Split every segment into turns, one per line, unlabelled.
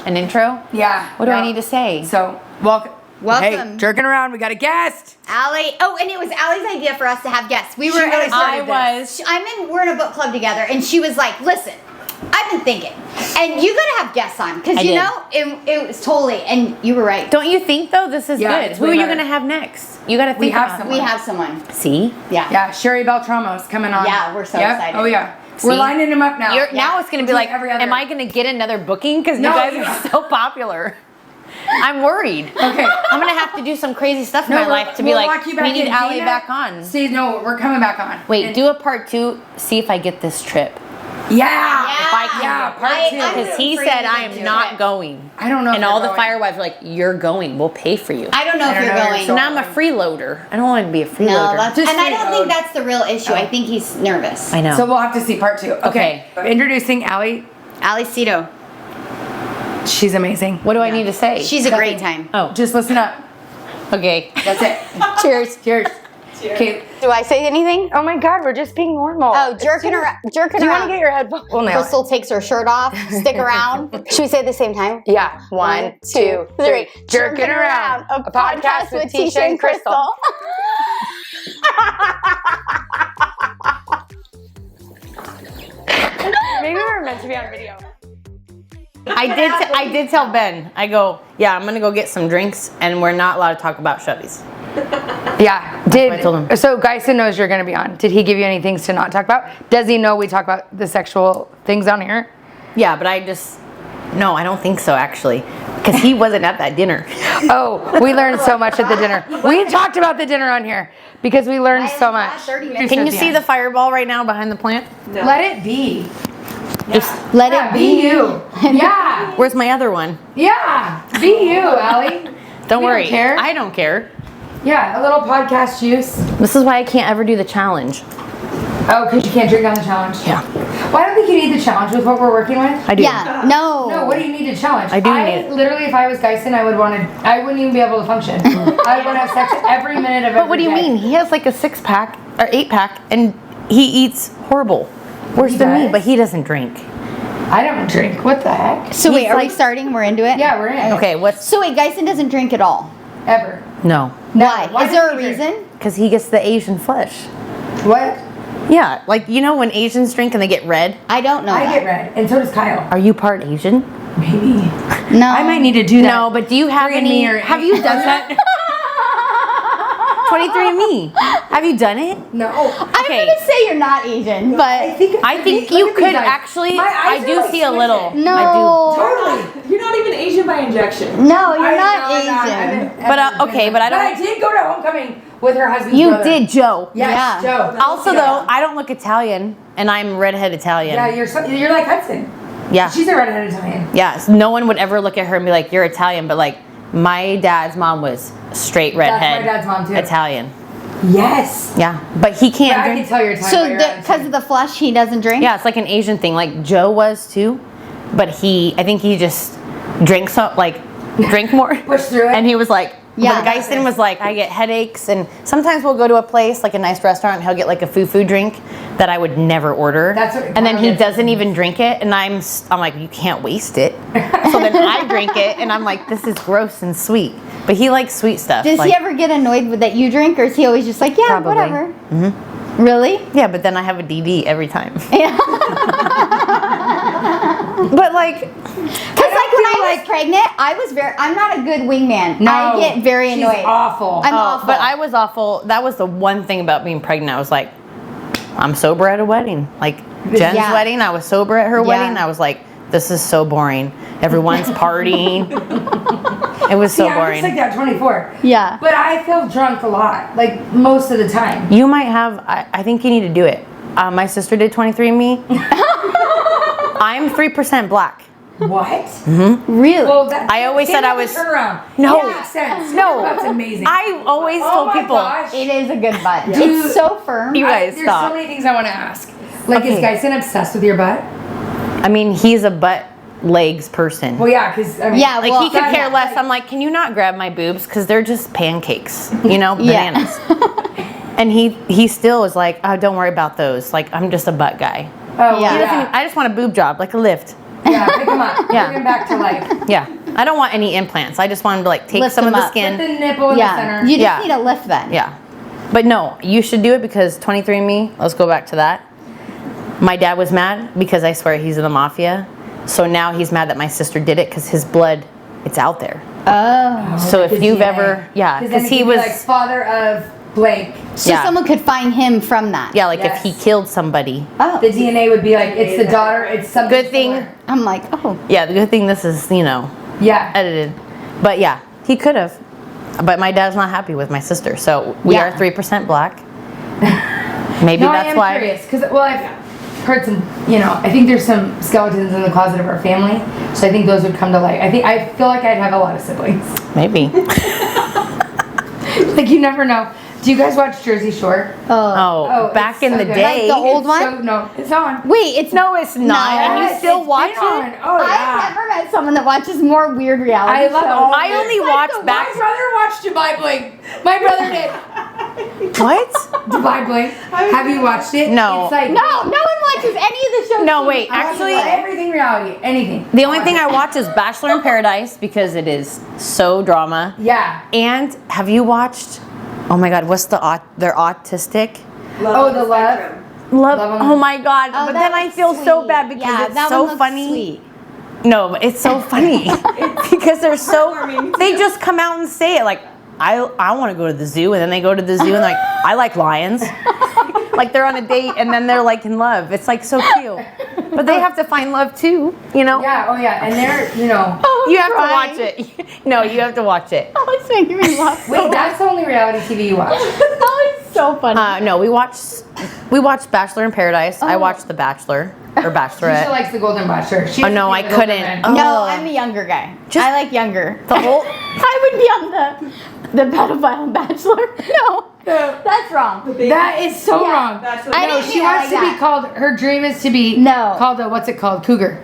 An intro?
Yeah.
What do I need to say?
So, welcome.
Welcome.
Hey, Jerkin Around, we got a guest.
Allie. Oh, and it was Allie's idea for us to have guests. We were. We're in a book club together, and she was like, "Listen, I've been thinking, and you gotta have guests on because it was totally." And you were right.
Don't you think though? This is good. Who are you gonna have next? You gotta think.
We have someone.
See?
Yeah.
Yeah, Sherry Beltramo's coming on.
Yeah, we're so excited.
Oh yeah.
See?
We're lining him up now.
Now it's gonna be like, am I gonna get another booking? Because you guys are so popular. I'm worried.
Okay.
I'm gonna have to do some crazy stuff in my life to be like, we need Allie back on.
See, no, we're coming back on.
Wait, do a part 2. See if I get this trip.
Yeah.
If I can get
part 2.
Because he said I am not going.
I don't know.
And all the firewives are like, you're going. We'll pay for you.
I don't know if you're going.
So now I'm a freeloader. I don't want to be a freeloader.
No, I don't think that's the real issue. I think he's nervous.
I know.
So we'll have to see part 2. Okay. Introducing Allie.
Allie Seto.
She's amazing.
What do I need to say?
She's a great time.
Oh,
Just listen up.
okay.
That's it.
Cheers.
Cheers. Okay.
Do I say anything?
Oh my God, we're just being normal.
Oh, jerking around.
Do you want to get your headphones? We'll nail it.
Crystal takes her shirt off. Stick around. Should we say it at the same time?
Yeah. 1, 2, 3. Jerkin Around, a podcast with Teisha and Crystal. Maybe we're meant to be on video.
I did tell Ben. I go, yeah, I'm gonna go get some drinks, and we're not allowed to talk about Chevys.
Yeah.
I told him.
So Geisen knows you're going to be on. Did he give you any things to not talk about? Does he know we talk about the sexual things on here?
Yeah, but I don't think so actually, because he wasn't at that dinner.
Oh, we learned so much at the dinner. We talked about the dinner on here because we learned so much.
Can you see the fireball right now behind the plant?
No. Let it be.
Just
let it be
you. Yeah.
Where's my other one?
Yeah. Be you, Allie.
Don't worry.
Don't care.
I don't care.
Yeah, a little podcast juice.
This is why I can't ever do the challenge.
Oh, because you can't drink on the challenge?
Yeah.
Well, I don't think you need the challenge with what we're working with.
I do.
Yeah, no.
No, what do you need to challenge?
I do need it.
Literally, if I was Geisen, I wouldn't even be able to function. I would want to have sex every minute of every
But what do you mean? He has like a 6-pack or 8-pack, and he eats horrible. Worse than me, but he doesn't drink.
I don't drink. What the heck?
So wait, are we starting? We're into it?
Yeah, we're in.
Okay,
So wait, Geisen doesn't drink at all?
Ever.
No.
Why? Is there a
does he drink?
reason?
Because he gets the Asian flesh.
What?
Yeah, like you know when Asians drink and they get red?
I don't know
I
that.
get red, and so does Kyle.
Are you part Asian?
Maybe.
No.
I might need to do that.
No, but do you have any? Have you done that? 23andMe. Have you done it?
No.
I'm gonna say you're not Asian, but
I think you could actually. I do see a little.
no.
Totally.
You're not even Asian by injection.
No, you're not Asian.
But okay, but I don't.
But I did go to homecoming with her husband's
You
brother.
did, Joe.
Yes,
Yeah.
Joe.
Also, though, I don't look Italian, and I'm redhead Italian.
Yeah, you're like Hudson.
Yeah.
She's a redhead Italian.
Yeah. So no one would ever look at her and be like, "You're Italian," but like my dad's mom was straight redhead.
my dad's mom, too.
Italian.
Yes.
Yeah, but he can't
But I
drink.
can tell you're Italian.
So
by your accent.
because of the flesh, he doesn't drink?
Yeah, it's like an Asian thing. Like Joe was too, but I think he just drinks drink more.
Push through it.
And he was like,
Yeah.
but Geisen was like, I get headaches, and sometimes we'll go to a place like a nice restaurant, and he'll get like a foo drink that I would never order.
That's what
and then
Kyle
he
gets.
doesn't even drink it, and I'm like, you can't waste it. So then I drink it, and I'm like, this is gross and sweet. But he likes sweet stuff.
Does
like,
he ever get annoyed with that you drink, or is he always just like, yeah,
Probably.
whatever? Mm-hmm. Really?
Yeah, but then I have a DD every time.
Yeah.
But like,
Because like when I was pregnant, I'm not a good wingman.
No,
I get very
she's
annoyed.
awful.
I'm awful.
But I was awful. That was the one thing about being pregnant. I was like, I'm sober at a wedding. Like Jen's
Yeah.
wedding, I was sober at her
Yeah.
wedding. I was like, this is so boring. Everyone's partying. It was so
I'm
boring.
just like that 24.
Yeah.
But I feel drunk a lot, like most of the time.
You might have. I think you need to do it. My sister did 23andMe. I'm 3% black.
What?
Really?
Well, that,
I always said I was.
Turn around.
No.
It makes sense.
No.
That's amazing.
I always
Oh
told
my
people.
gosh.
It is a good butt.
Dude.
It's so firm.
You guys
There's
stop.
so many things I want to ask. Like, is
Okay.
Geisen obsessed with your butt?
I mean, he's a butt legs person.
Well, yeah, because I mean,
Yeah,
Like
well,
he could
that-
care less. I'm like, can you not grab my boobs? Because they're just pancakes, you know,
Yeah.
bananas. And he still is like, oh, don't worry about those. Like I'm just a butt guy.
Oh,
Yeah.
He doesn't. I just want a boob job, like a lift.
Yeah, pick him up.
Yeah.
Bring him back to life.
Yeah. I don't want any implants. I just want him to like take
Lift
some of
him
the
up.
Put
skin.
the nipple in the
Yeah.
center.
You just
Yeah.
need a lift then.
Yeah. But no, you should do it because 23andMe, let's go back to that. My dad was mad because I swear he's in the mafia. So now he's mad that my sister did it because his blood, it's out there.
Oh.
So if
The
you've
DNA.
ever, yeah,
then
because
it
he
could be
was,
like father of blank.
So
Yeah.
someone could find him from that.
yeah, like
Yes.
if he killed somebody.
Oh.
The DNA would be like, it's the daughter, it's something.
Good thing,
similar.
I'm like, oh.
yeah, the good thing this is,
Yeah.
edited. But yeah, he could have. But my dad's not happy with my sister. So we
Yeah.
are 3% black. Maybe
No, I
that's
am
why.
curious because I've heard some. I think there's some skeletons in the closet of our family, so I think those would come to light. I feel like I'd have a lot of siblings.
Maybe.
Like you never know. Do you guys watch Jersey Shore?
Oh, back
it's
in
so
the
good.
day.
Like the old
It's
one?
so- no, it's on.
Wait, it's
No, it's not. And you
Yes,
still
it's
watch
been on.
it?
Oh yeah.
I've never met someone that watches more weird reality
I love
shows.
all
I
of it.
only
Like
watch
the-
back-
My brother watched Dubai Bling. My brother did.
What?
Dubai Bling. Have you watched it?
No.
It's like
No one watches any of the shows.
No, wait.
I watch
Actually,
everything reality, anything.
the only thing I watch is Bachelor in Paradise because it is so drama.
Yeah.
And have you watched? Oh my God, what's they're autistic.
Love
Oh,
on
the love.
spectrum.
Love.
Love 'em.
Oh my God.
Oh,
but
that
then I
looks
feel so
sweet.
bad because
Yeah,
it's
that
so
one looks
funny.
sweet.
No, but it's so funny because they're so.
Heartwarming.
They just come out and say it like, I want to go to the zoo, and then they go to the zoo and like, I like lions. Like they're on a date and then they're like in love. It's like so cute. But they have to find love too,
Yeah. Oh yeah. And they're
You have to watch it. No, you have to watch it.
Oh, it's making me laugh.
Wait, that's the only reality TV you watch.
Oh, it's so funny.
No, we watched Bachelor in Paradise. I watched The Bachelor or
She
Bachelorette.
likes the Golden Bachelor. She
Oh, no, I
has to be with older
couldn't.
men.
Oh.
No, I'm a younger guy.
Just-
I like younger.
The whole
I would be on the pedophile bachelor. No, that's wrong.
That is so
Yeah.
wrong.
That's what
I
No,
didn't
she
mean it
wants
like
to be
that.
called. Her dream is to be called a what's it called? Cougar.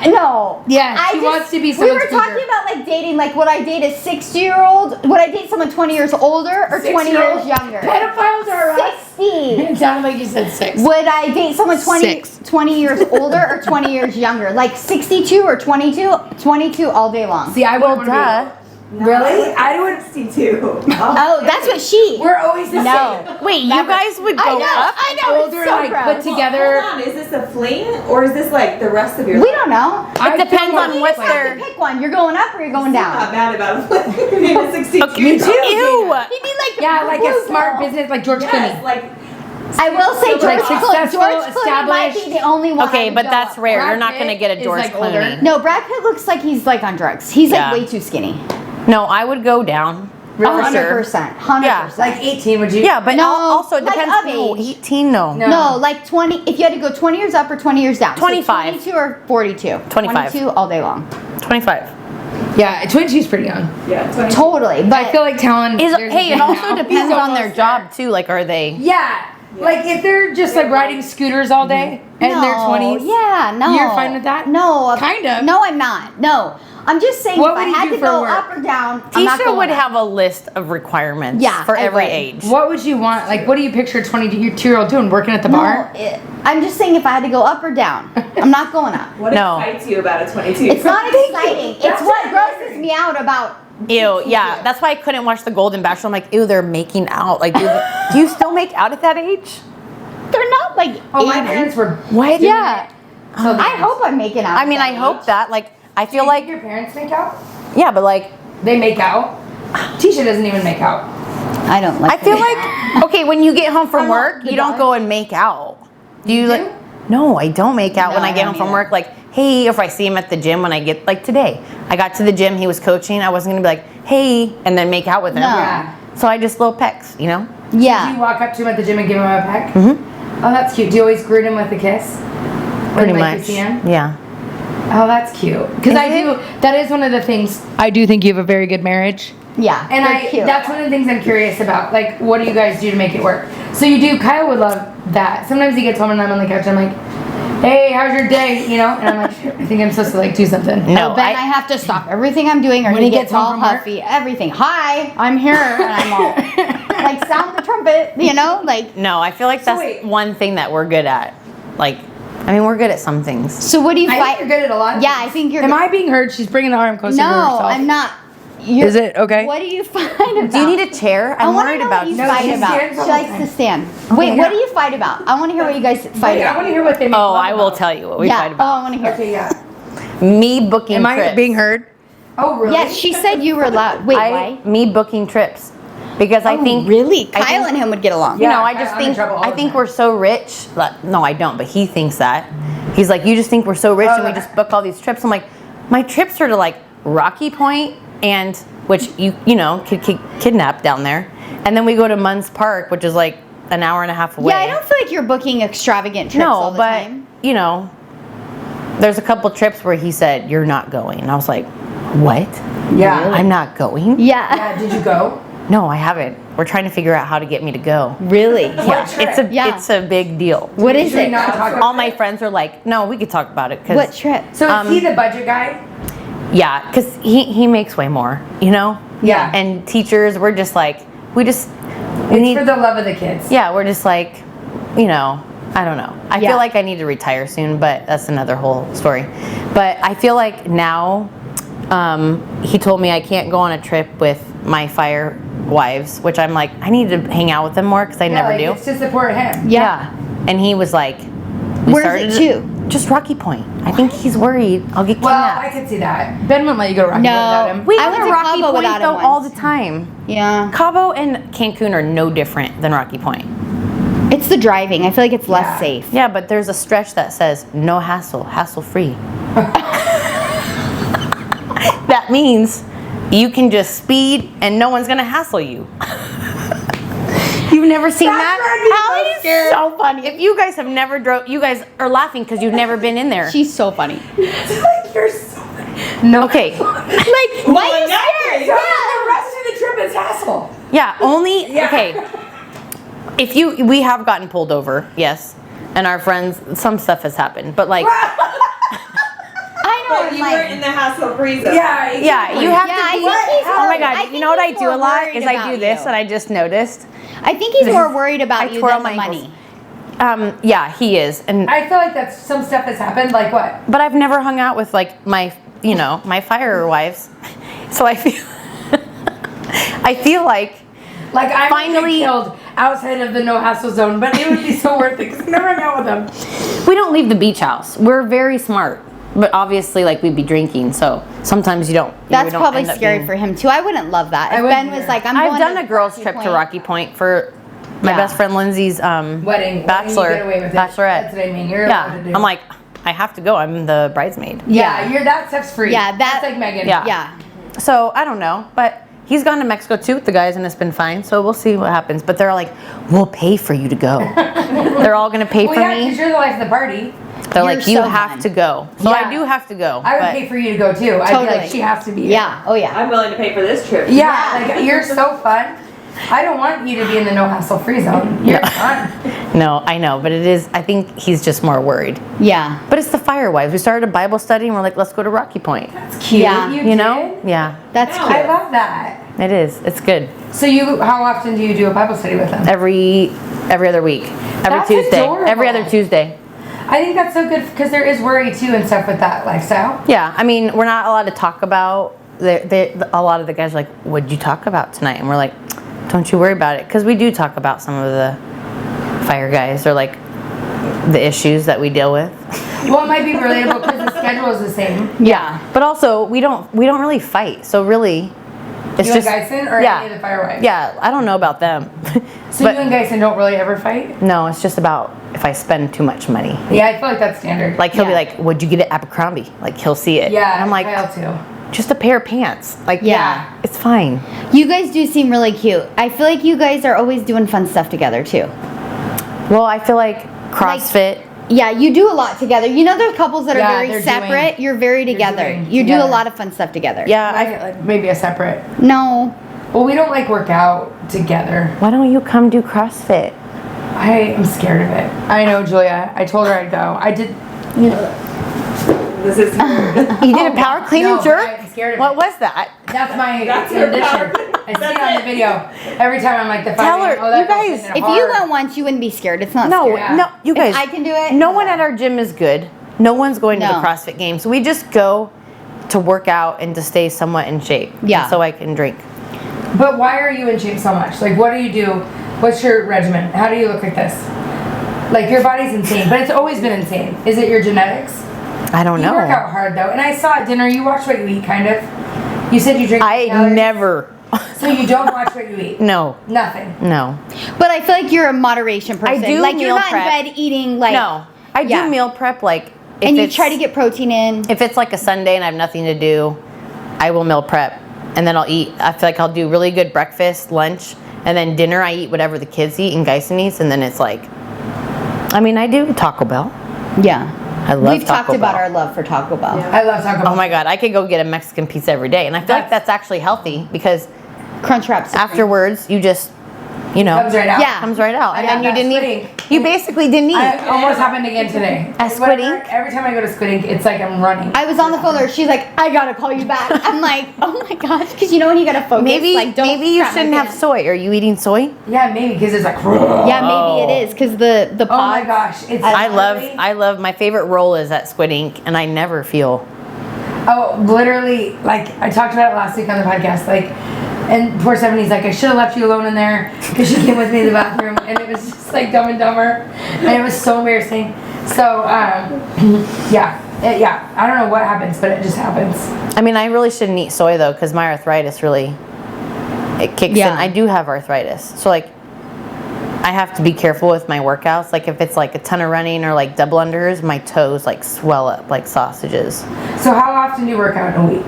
No.
Yeah,
I
she wants to be
We
someone's
were talking
cougar.
about like dating. Like, would I date a 60-year-old? Would I date someone 20 years older or 20 years younger?
Pedophiles are us.
60.
It sounded like you said 6.
Would I date someone 20
6.
years older or 20 years younger? Like 62 or 22? 22 all day long.
See, I
well,
would
duh.
Really? I would.
62.
Oh, that's what she.
We're always the
No.
same.
Wait, you
Never.
guys would go
I know.
up?
I know.
Older,
It's so
like
gross.
put together.
Hold on, is this a fling or is this like the rest of your
We
life?
don't know.
I
depends
feel
on
like-
what
You have
they're.
to pick one. You're going up or you're going
I'm not
down.
mad about a fling. Being a 62.
Okay, me too. Ew.
You need like
Yeah, like a
blue
smart
pill.
business, like George
Yes,
Clooney.
like
I will say
Like
George
successful,
Clooney might be
established.
the only one. I
Okay,
would
but
go
that's
up.
rare.
Brad
You're not
Pitt
gonna get a
is,
George
like, older.
Clooney.
No, Brad Pitt looks like he's like on drugs. He's like
Yeah.
way too skinny.
No, I would go down. For sure.
100%. 100%.
Like 18, would you?
Yeah, but
No,
also it
like
depends.
of
No,
age.
18, no.
No, like 20. If you had to go 20 years up or 20 years down.
25.
So 22 or 42.
25.
22 all day long.
25.
Yeah, 22's pretty young.
yeah, 22.
Totally. But
I feel like Talon.
Is,
there's
hey,
a
it
thing
also
now.
depends
He's
on their
almost
job too. Like, are they?
Yeah. Like if they're just like riding scooters all day and
no,
they're 20s.
Yeah, no.
You're fine with that?
No.
Kind of.
No, I'm not. No. I'm just saying
What
if I
would you
had
do
to
for
go
work?
up or down, I'm not
Teisha
going
would
up.
have a list of requirements
Yeah,
for
I
every
would.
age.
What would you want? Like, what do you picture a 22-year-old doing? Working at the bar?
No, I'm just saying if I had to go up or down, I'm not going up.
What
No.
excites you about a 22?
It's not exciting. It's
That's
what
what
grosses me out about.
Ew, yeah. That's why I couldn't watch The Golden Bachelor. I'm like, ew, they're making out. Like, do you still make out at that age?
They're not like.
Oh, my
80.
parents were.
What?
Yeah.
So
I hope I'm making out.
I mean,
at
I
that
hope
age.
that. Like, I
Do
feel
you think
like,
your parents make out?
yeah, but like,
They make out. Tisha doesn't even make out.
I don't like.
I feel like, okay, when you get home from
I'm
work,
not the
you don't
dog.
go and make out. Do you
You
like?
do?
No, I don't make out
No,
when I
I
get
don't
home from
either.
work. Like, hey, if I see him at the gym when I get, like today, I got to the gym, he was coaching. I wasn't gonna be like, hey, and then make out with him.
No.
Yeah.
So I just little pecks, you know?
Do you
Yeah.
walk up to him at the gym and give him a peck? Mm-hmm. Oh, that's cute. Do you always greet him with a kiss?
Pretty
When, like,
much.
You see him?
Yeah.
Oh, that's cute. Because
Is
I do. That is one of the things. I do think you have a very good marriage.
Yeah.
And
they're cute.
that's one of the things I'm curious about. Like, what do you guys do to make it work? So you do. Kyle would love that. Sometimes he gets home and I'm on the couch. And I'm like, hey, how's your day? You know? And I'm like, I think I'm supposed to like do something.
No,
Oh, then I have to stop everything I'm doing, or
When
he
he
gets
gets home
all
from work?
huffy. Everything. Hi, I'm here, and I'm all like sound the trumpet. You know, like
No, I feel like that's
wait.
one thing that we're good at. Like, I mean, we're good at some things.
So what do you
I
fight?
think you're good at a lot. Of
Yeah,
things.
I think you're.
Am
good.
I being heard? She's bringing the arm closer to
No,
herself.
I'm not.
Is it okay?
What do you fight about?
Do you need a chair? I'm worried about
what you
you.
No,
fight
she
about.
stands
She
all the
likes
time.
to stand. Wait,
Okay,
what
yeah.
do you fight about? I want to hear what you guys fight
Wait, I
about.
want to hear what they make
Oh,
love
I will
about.
tell you what we
yeah.
fight
Oh,
about.
I want to hear.
Okay, yeah.
Me booking
Am I
trips.
being heard? Oh, really?
Yes, she said you were loud. Wait, why?
Me booking trips. Because I think
really,
I
Kyle
think-
and him would get along.
You
Yeah,
know, I just
I'm in
think
trouble all the time.
we're so rich. Like, no, I don't, but he thinks that. He's like, you just think we're so rich and we just book all these trips. I'm like, my trips are to like Rocky Point and which you know could kidnap down there, and then we go to Munns Park, which is like an hour and a half away.
Yeah, I don't feel like you're booking extravagant trips all the
but
time.
you know, there's a couple trips where he said you're not going, and I was like, what?
Yeah.
I'm not going.
Yeah.
Yeah, did you go?
No, I haven't. We're trying to figure out how to get me to go.
Really?
Yeah,
trip?
it's a big deal.
What is
Should we
it?
not talk about
All my
it?
friends are like, no, we could talk about it.
What trip?
So is he the budget guy?
Yeah, because he makes way more, you know?
Yeah.
And teachers, we're just like, we
It's
need,
for the love of the kids.
yeah, we're just like, you know, I don't know. I
Yeah.
feel like I need to retire soon, but that's another whole story. But I feel like now, he told me I can't go on a trip with my fire wives, which I'm like, I need to hang out with them more because I never
like,
do.
It's to support him.
Yeah. And he was like, we
Where's it
started-
to?
Just Rocky Point. I think he's worried I'll get
Well,
kidnapped.
I could see that. Ben wouldn't let you go to Rocky
No.
without him.
We
I
go
went
to
to
Rocky
Cabo
Point
without him
though all
once.
the time.
Yeah.
Cabo and Cancun are no different than Rocky Point.
It's the driving. I feel like it's less
Yeah.
safe.
Yeah, but there's a stretch that says no hassle, hassle free. That means you can just speed and no one's gonna hassle you. You've never seen
That's where I'd
that?
be so
Allie is
scared.
so funny. If you guys have never drove, you guys are laughing because you've never been in there.
She's so funny.
Like, you're so no.
Okay.
Like, why are you scared?
Yeah, the rest of the trip is hassle.
Yeah, only
Yeah.
okay. We have gotten pulled over, yes, and our friends, some stuff has happened, but like,
I know.
But
I'm
you
like,
weren't in the hassle-free zone.
Yeah,
yeah, you have
Yeah,
to
I
be.
think he's
Oh my
worried. I
god,
think
you know what I
he's
do a
more
lot
worried
is I do
about
this,
you.
and I just noticed.
I think he's more worried about you
twirl
than the
my ankles.
money.
Yeah, he is, and
I feel like that's some stuff has happened. Like what?
but I've never hung out with like my fire wives, so I feel, I feel like.
Like I
Finally-
finally killed outside of the no hassle zone, but it would be so worth it because I never hung out with them.
We don't leave the beach house. We're very smart, but obviously, like we'd be drinking, so sometimes you don't.
That's
don't
probably
end up
scary
being-
for him too. I wouldn't love that.
I
If
wouldn't
Ben was
either.
like, I'm
I've
going
done
to
a girls'
Rocky
trip
Point.
to Rocky Point for my
Yeah.
best friend Lindsay's
Wedding.
bachelor,
You get away with it.
bachelorette.
That's what I mean. You're allowed to do.
Yeah, I'm like, I have to go. I'm the bridesmaid.
Yeah, you're that stuff's free.
Yeah,
that's like Megan.
Yeah.
Yeah.
So I don't know, but he's gone to Mexico too with the guys, and it's been fine. So we'll see what happens. But they're like, we'll pay for you to go. They're all gonna pay
Well,
for
yeah,
me.
because you're the life of the party.
They're
You're
like, you
so
have
fun.
to go. So
Yeah.
I do have to go.
I would
but
pay for you to go too. I'd
Totally.
be like, she has to be. here.
Yeah. Oh yeah.
I'm willing to pay for this trip.
Yeah, like you're so fun. I don't want you to be in the no hassle free zone. You're fun.
No, I know, but it is. I think he's just more worried.
Yeah.
But it's the fire wives. We started a Bible study, and we're like, let's go to Rocky Point.
That's cute.
Yeah.
You know?
did?
Yeah,
That's
Yeah.
cute.
I love that.
it is. It's good.
So how often do you do a Bible study with them?
Every other week, every
That's
Tuesday,
adorable.
every other Tuesday.
I think that's so good because there is worry too and stuff with that lifestyle.
Yeah, I mean, we're not allowed to talk about. A lot of the guys are like, "What'd you talk about tonight?" And we're like, "Don't you worry about it," because we do talk about some of the fire guys or like the issues that we deal with.
Well, it might be relatable because the schedule is the same.
Yeah, but also we don't really fight. So really, it's
You
just
and Geisen or
yeah,
any of the fire wives?
yeah. I don't know about them,
So
but
you and Geisen don't really ever fight?
no, it's just about if I spend too much money.
Yeah, I feel like that's standard.
Like he'll be
Yeah.
like, "What'd you get at Abercrombie?" Like he'll see it.
yeah,
and I'm like,
Kyle too.
just a pair of pants. Like
Yeah.
it's fine.
You guys do seem really cute. I feel like you guys are always doing fun stuff together too.
Well, I feel like CrossFit.
Yeah, you do a lot together. You know, there's couples that
Yeah,
are very
they're
separate.
doing-
You're very together.
doing
You do
together.
a lot of fun stuff together.
Yeah,
Like maybe a separate.
No.
Well, we don't like work out together.
why don't you come do CrossFit?
I am scared of it. I know, Julia. I told her I'd go. I did.
This is
You did a power clean
no,
and jerk?
I'm scared of
What
it.
was that?
That's my
That's her power.
condition. I see it on the video. Every time I'm like the 5
Tell her,
a.m., oh, that
you
girl's
guys,
hitting it
If you
hard.
went once, you wouldn't be scared. It's not
No,
scary.
no, you guys.
If I can do it.
No one at our gym is good. No one's going to the
No.
CrossFit Games. We just go to work out and to stay somewhat in shape.
Yeah.
So I can drink.
But why are you in shape so much? Like, what do you do? What's your regimen? How do you look like this? Like, your body's insane, but it's always been insane. Is it your genetics?
I don't know.
You work out hard though, and I saw at dinner you watch what you eat, kind of. You said you drink.
I
calories.
never.
So you don't watch what you eat.
No.
Nothing.
No.
But I feel like you're a moderation person.
do
like you're
meal
not
prep.
in bed eating like.
No. I do
Yeah.
meal prep like. If
And you
it's-
try to get protein in.
If it's like a Sunday and I have nothing to do, I will meal prep and then I'll eat. I feel like I'll do really good breakfast, lunch, and then dinner I eat whatever the kids eat and Geisen eats, and then it's like, I mean, I do Taco Bell.
Yeah.
I love
We've
Taco
talked about
Bell.
our love for Taco Bell.
I love Taco Bell.
Oh my God, I could go get a Mexican pizza every day, and I feel like that's actually healthy because
Crunch wraps.
afterwards you just, you know,
Comes right out.
Yeah.
comes right out, and
I
then
got
you
that
didn't
Squid
eat.
Ink.
You basically didn't eat.
It almost happened again today.
At Squid
Whenever-
Ink?
Every time I go to Squid Ink, it's like I'm running.
I was on the phone with her. She's like, I gotta call you back. I'm like, oh my gosh, because you know when you gotta focus.
maybe
like, don't
maybe you
crap my
shouldn't have
pants.
soy. Are you eating soy?
Yeah, maybe because it's like.
Yeah, maybe it is because the
Oh my
pod.
gosh, it's.
I love my favorite roll is at Squid Ink, and I never feel.
Oh, literally, like I talked about it last week on the podcast, like, and poor Stephanie's like, I should have left you alone in there because she came with me to the bathroom, and it was just like Dumb and Dumber, and it was so embarrassing. So, yeah, I don't know what happens, but it just happens.
I mean, I really shouldn't eat soy though, because my arthritis really, it kicks
Yeah.
in. I do have arthritis, so like, I have to be careful with my workouts. Like if it's like a ton of running or like double unders, my toes like swell up like sausages.
So, how often do you work out in a week?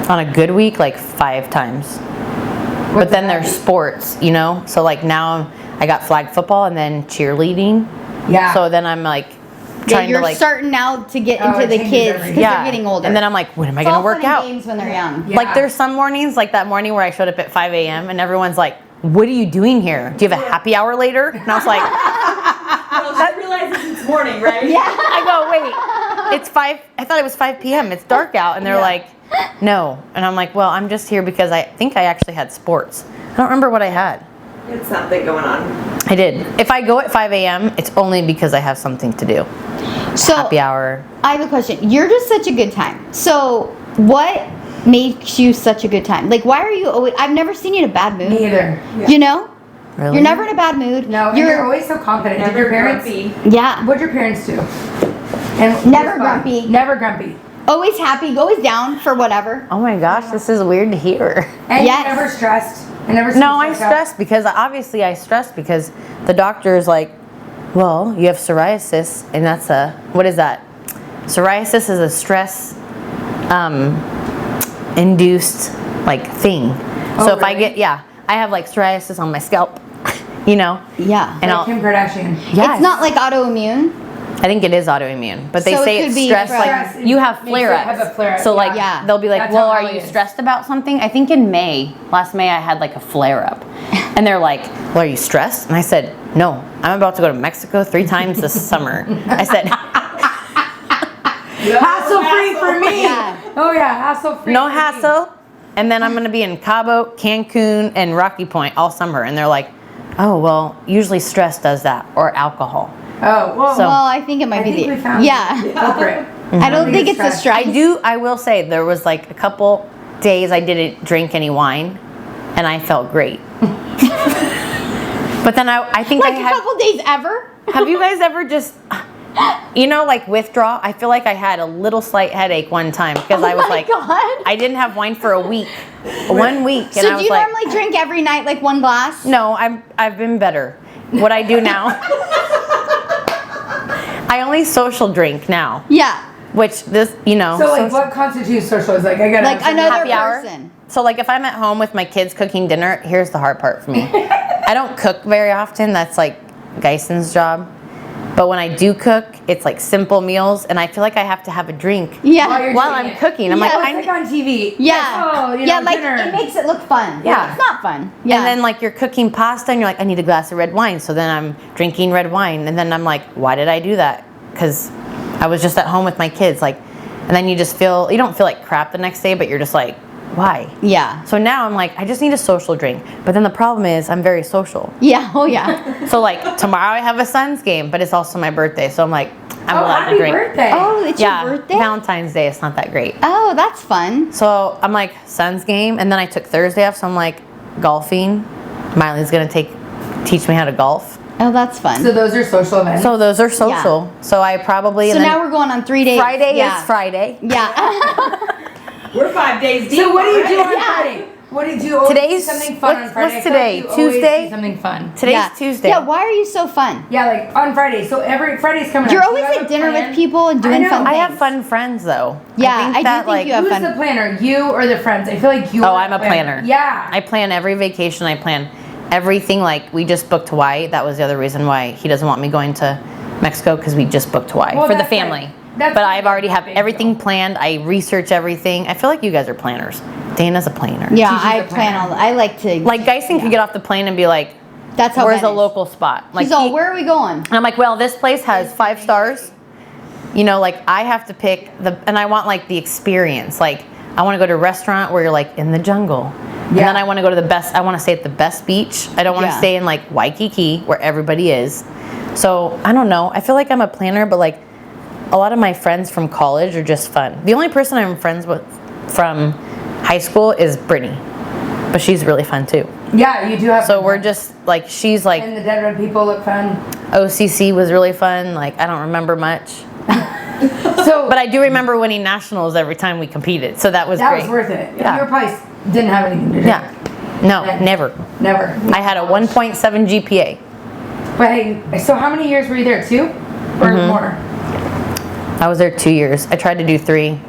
On a good week, like 5 times. But
What's
then
that
there's
mean?
sports, you know? So like now I got flag football and then cheerleading.
Yeah.
So then I'm like
Yeah,
trying
you're
to like,
starting now to get
Oh,
into
it
the
changes
kids
everything.
because they're getting older.
And then I'm like, when am I
It's
going
all
to work
fun and
out?
games when they're young.
Yeah.
Like there's some mornings, like that morning where I showed up at 5 a.m. and everyone's like, what are you doing here? Do you have a happy hour later? And I was like,
Well, she realizes it's morning, right?
Yeah.
I go, wait, it's 5, I thought it was 5 p.m. It's dark out. And they're like, no. And I'm like, well, I'm just here because I think I actually had sports. I don't remember what I had.
It's something going on.
I did. If I go at 5 a.m., it's only because I have something to do.
So
Happy hour.
I have a question. You're just such a good time. So what makes you such a good time? Like, why are you always? I've never seen you in a bad mood.
Me either.
You know,
Really?
you're never in a bad mood.
No, and you're always so confident. Did your parents?
grumpy.
Yeah.
What'd your parents do? And
Never
it's fine.
grumpy.
Never grumpy.
Always happy. Always down for whatever.
Oh my gosh, this is weird to hear.
And
Yes.
you never stressed. I never. seen
No,
you
I
stressed out.
stress because obviously I stress because the doctor is like, well, you have psoriasis, and that's a, what is that? Psoriasis is a stress induced like thing.
Oh,
So if I
really?
get, yeah, I have like psoriasis on my scalp, you know?
Yeah.
And
Like
I'll,
Kim Kardashian.
yeah,
It's not like autoimmune.
I think it is autoimmune, but they
So it
say
could
it's
be
stress.
stress.
Like you have
Makes it have a
flare-ups.
flare-up,
So like
yeah.
they'll be like,
That's
"Well,
how
are
Allie
you
is.
stressed about something?" I think in last May, I had like a flare-up, and they're like, "Well, are you stressed?" And I said, "No, I'm about to go to Mexico 3 times this summer." I said,
Hassle free for me.
Yeah.
Oh yeah, hassle free.
"No hassle," and then I'm gonna be in Cabo, Cancun, and Rocky Point all summer, and they're like, "Oh, well, usually stress does that, or alcohol."
Oh well.
So-
Well, I think it might
I
be
think
the.
we found
yeah.
the culprit.
I don't think it's the stress.
I will say there was like a couple days I didn't drink any wine, and I felt great. But then I think
Like
I
a
had.
couple days ever.
Have you guys ever just, you know, like withdraw? I feel like I had a little slight headache one time because I was
my
like,
God.
I didn't have wine for a week, 1 week, and
So
I
do
was
you
like,
normally drink every night, like one glass?
no, I've been better. What I do now, I only social drink now,
Yeah.
which this, you know.
So like, what constitutes social? Is like I gotta
Like
have some-
another
happy hour.
person.
So like if I'm at home with my kids cooking dinner, here's the hard part for me. I don't cook very often. That's like Geisen's job. But when I do cook, it's like simple meals, and I feel like I have to have a drink
Yeah.
While you're
while
doing
I'm
it.
cooking. I'm
Yeah,
Oh,
like,
it's like on TV.
Yeah.
Oh, you
yeah,
know,
like
dinner.
it makes it look fun.
Yeah.
It's not fun. Yeah.
and then like you're cooking pasta, and you're like, I need a glass of red wine. So then I'm drinking red wine, and then I'm like, why did I do that? Because I was just at home with my kids, like, and then you don't feel like crap the next day, but you're just like why?
Yeah.
So now I'm like, I just need a social drink. But then the problem is I'm very social.
Yeah. Oh yeah.
So like tomorrow I have a Suns game, but it's also my birthday. So I'm like, I'm
Oh,
allowed
happy
to drink.
birthday.
Oh, it's
Yeah,
your birthday.
Valentine's Day. It's not that great.
Oh, that's fun.
So I'm like, Suns game, and then I took Thursday off. So I'm like, golfing. Miley's gonna teach me how to golf.
Oh, that's fun.
So those are social events.
So those are social. So I probably.
So
and then
now we're going on 3 days.
Friday
Yeah.
is Friday.
Yeah.
We're 5 days deep.
So what do you do on
Yeah.
Friday? What did you always
Today's-
do something fun
what's-
on Friday?
what's
I feel like
today?
you always
Tuesday?
do something fun.
Today's
Yeah.
Tuesday.
Yeah. Why are you so fun?
Yeah, like on Friday. So every Friday's coming
You're
up. Do you
always
have
at
a
dinner
plan?
with people and
I
doing
know.
fun
I
things.
have fun friends though.
Yeah,
I
I do
that,
think you have
Who's
fun.
the planner? You or the friends? I feel like you.
Oh,
are
I'm a
the
planner.
Yeah.
I plan every vacation. I plan everything. Like we just booked Hawaii. That was the other reason why he doesn't want me going to Mexico, because we just booked Hawaii
Well,
for the
that's like-
family.
that's
But
like
I've already
a
have
big
everything
deal.
planned. I research everything. I feel like you guys are planners. Dana's a planner.
Yeah,
Teacher's
I
a
plan
planner.
all. I like to.
Like Geisen could get off the plane and be like,
That's how.
"Where's
Ben
a
is.
local spot?" Like
He's all,
he-
where are we going?
And I'm like, well, this place has 5 stars. You know, like I have to pick and I want like the experience. Like I want to go to a restaurant where you're like in the jungle. And
Yeah.
then I want to go to the best, I want to stay at the best beach. I don't want to
Yeah.
stay in like Waikiki where everybody is. So I don't know. I feel like I'm a planner, but like a lot of my friends from college are just fun. The only person I'm friends with from high school is Brittany. But she's really fun too.
Yeah, you do have.
So
fun.
we're just like, she's like,
And the Dead Red people look fun.
OCC was really fun. Like I don't remember much.
So,
But I do remember winning nationals every time we competed, so that was
that
great.
was worth it.
Yeah.
You were probably didn't have anything to do.
Yeah. No,
Yeah.
never.
Never.
I had a 1.7 GPA.
But hey, so how many years were you there? 2 or
Mm-hmm.
more?
I was there 2 years. I tried to do 3,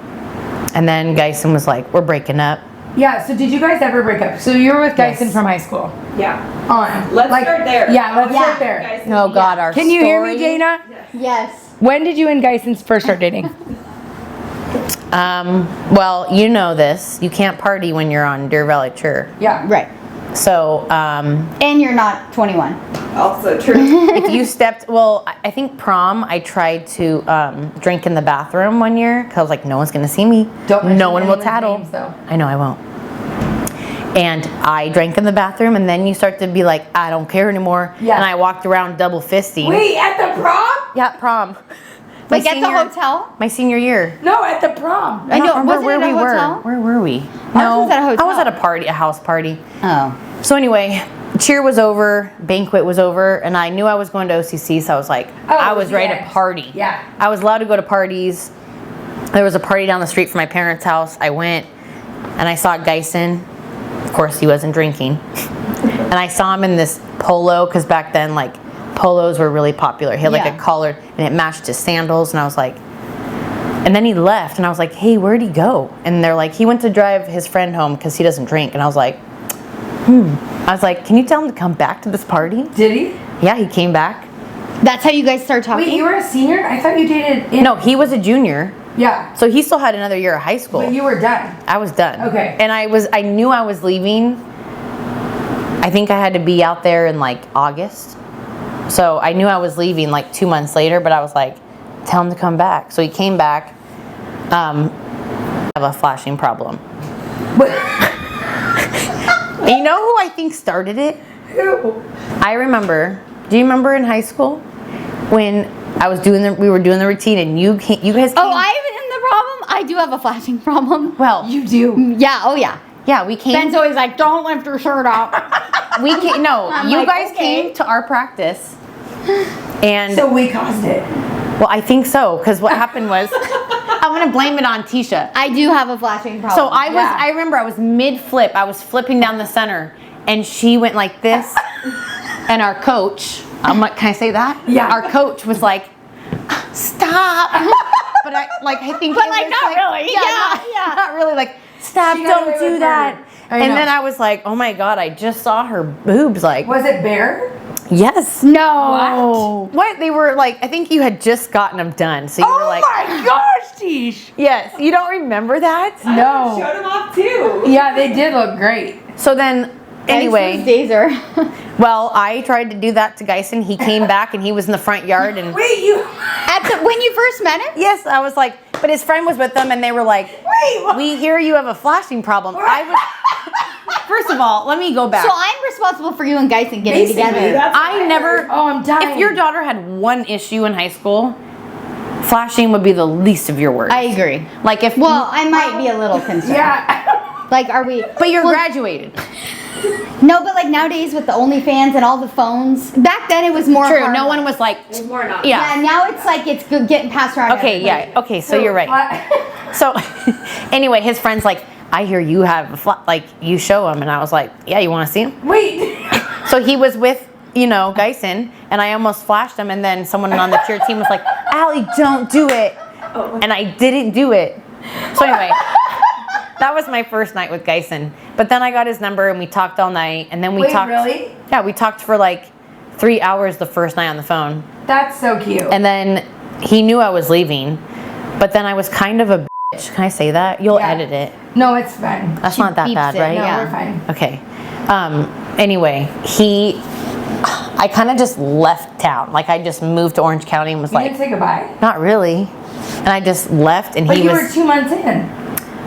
and then Geisen was like, "We're breaking up."
Yeah. So did you guys ever break up? So you were with Geisen
Yes.
from high school.
Yeah.
On.
Let's start there.
Yeah, let's
Yeah.
start there.
Guys,
Oh God, our
Can you hear me,
story-
Dana?
Yes.
When did you and Geisen first start dating?
Well, you know this. You can't party when you're on Deer Valley Tour.
Yeah.
Right.
So
And you're not 21.
Also true.
if you stepped, well, I think prom, I tried to drink in the bathroom one year because I was like, no one's gonna see me.
Don't mention
no one will
anyone's
tattle.
names, though.
I know I won't. And I drank in the bathroom, and then you start to be like, I don't care anymore.
Yeah.
And I walked around double fisting.
Wait, at the prom?
Yeah, prom.
Like at the hotel?
My senior year.
No, at the prom.
I know,
don't remember
wasn't it
where
a
we
hotel?
were. Where were we?
was at a hotel.
I was at a party, a house party.
Oh.
So anyway, cheer was over, banquet was over, and I knew I was going to OCC, so I was like,
Oh,
I was ready
yes.
to party.
Yeah.
I was allowed to go to parties. There was a party down the street from my parents' house. I went, and I saw Geisen. Of course, he wasn't drinking. And I saw him in this polo, because back then, like, polos were really popular. He had like
Yeah.
a collar, and it matched his sandals, and I was like, and then he left, and I was like, hey, where'd he go? And they're like, he went to drive his friend home because he doesn't drink. And I was like, I was like, can you tell him to come back to this party?
Did he?
Yeah, he came back.
That's how you guys start talking?
Wait, you were a senior? I thought you dated in.
No, he was a junior,
Yeah.
so he still had another year of high school.
But you were done.
I was done.
Okay.
And I knew I was leaving. I think I had to be out there in like August. So I knew I was leaving like 2 months later, but I was like, tell him to come back. So he came back. I have a flashing problem. And you know who I think started it?
Who?
I remember. Do you remember in high school when we were doing the routine and you guys came?
Oh, I'm in the problem? I do have a flashing problem.
well,
You do.
Yeah, oh yeah.
yeah, we came.
Ben's always like, don't lift your shirt up.
We came. No,
I'm
you
like,
guys
okay.
came to our practice, and
So we caused it.
well, I think so because what happened was, I'm gonna blame it on Teisha.
I do have a flashing problem.
So I was.
Yeah.
I remember I was mid flip. I was flipping down the center, and she went like this, and our coach. I'm like, can I say that?
Yeah.
Our coach was like, stop. But I think.
But,
it
like,
was
not really. Yeah, yeah.
Not really. Like, stop!
She got
Don't
away
do
with
that.
murder. I
And
know.
then I was like, oh my god! I just saw her boobs. Like,
Was it Bear?
yes.
No.
What? They were like, I think you had just gotten them done. So you were like,
my gosh, Tish.
yes. You don't remember that?
No.
Showed him off too.
Yeah, they did look great.
So then, anyway,
Dazer.
well, I tried to do that to Geisen. He came back and he was in the front yard and
Wait, you.
When you first met him?
yes, I was like, But his friend was with them, and they were like,
Wait, what?
"We hear you have a flashing problem." I was. First of all, let me go back.
So I'm responsible for you and Geisen getting
Basically,
together.
that's what
I never.
heard.
Oh, I'm dying.
If your daughter had one issue in high school, flashing would be the least of your worries.
I agree.
Like if.
Well, I might be a little concerned.
Yeah.
Like, are we?
But you're
well,
graduated.
No, but like nowadays with the OnlyFans and all the phones. Back then it was more.
True.
hard.
No one was like.
It's more not.
Yeah.
Yeah. Now it's like it's getting passed around.
Okay.
everybody.
Yeah. Okay. So you're right. So, anyway, his friend's like, I hear you have like you show him, and I was like, yeah, you want to see him?
Wait.
So he was with, Geisen, and I almost flashed him, and then someone on the cheer team was like, Allie, don't do it. And I didn't do it. So anyway, that was my first night with Geisen. But then I got his number, and we talked all night, and then we
Wait,
talked.
really?
Yeah, we talked for like 3 hours the first night on the phone.
That's so cute.
And then he knew I was leaving, but then I was kind of a bitch. Can I say that? You'll
Yeah.
edit it.
No, it's fine.
That's
She
not that
beeps
bad,
it.
right?
No,
Yeah.
we're fine.
Okay. Anyway, I kind of just left town. Like I just moved to Orange County and was
You
like,
didn't say goodbye.
not really. And I just left, and
But
he
you
was.
were 2 months in.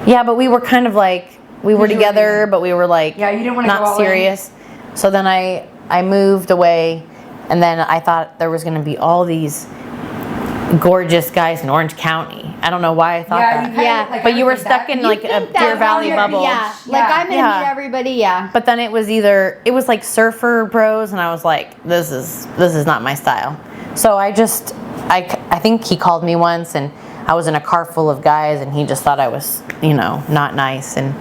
Yeah, but we were kind of like we were
You were
together,
leaving.
but we were like
Yeah, you didn't wanna go
not
all in.
serious. So then I moved away, and then I thought there was going to be all these gorgeous guys in Orange County. I don't know why I thought
Yeah,
that.
you kinda,
Yeah.
like,
But you were
think
stuck
that.
in like a
think that
Deer Valley
you're-
bubble.
Yeah. Like
Yeah.
I'm gonna
Yeah.
meet everybody. Yeah.
But then it was like surfer bros, and I was like, this is not my style. So I think he called me once, and I was in a car full of guys, and he just thought I was, not nice, and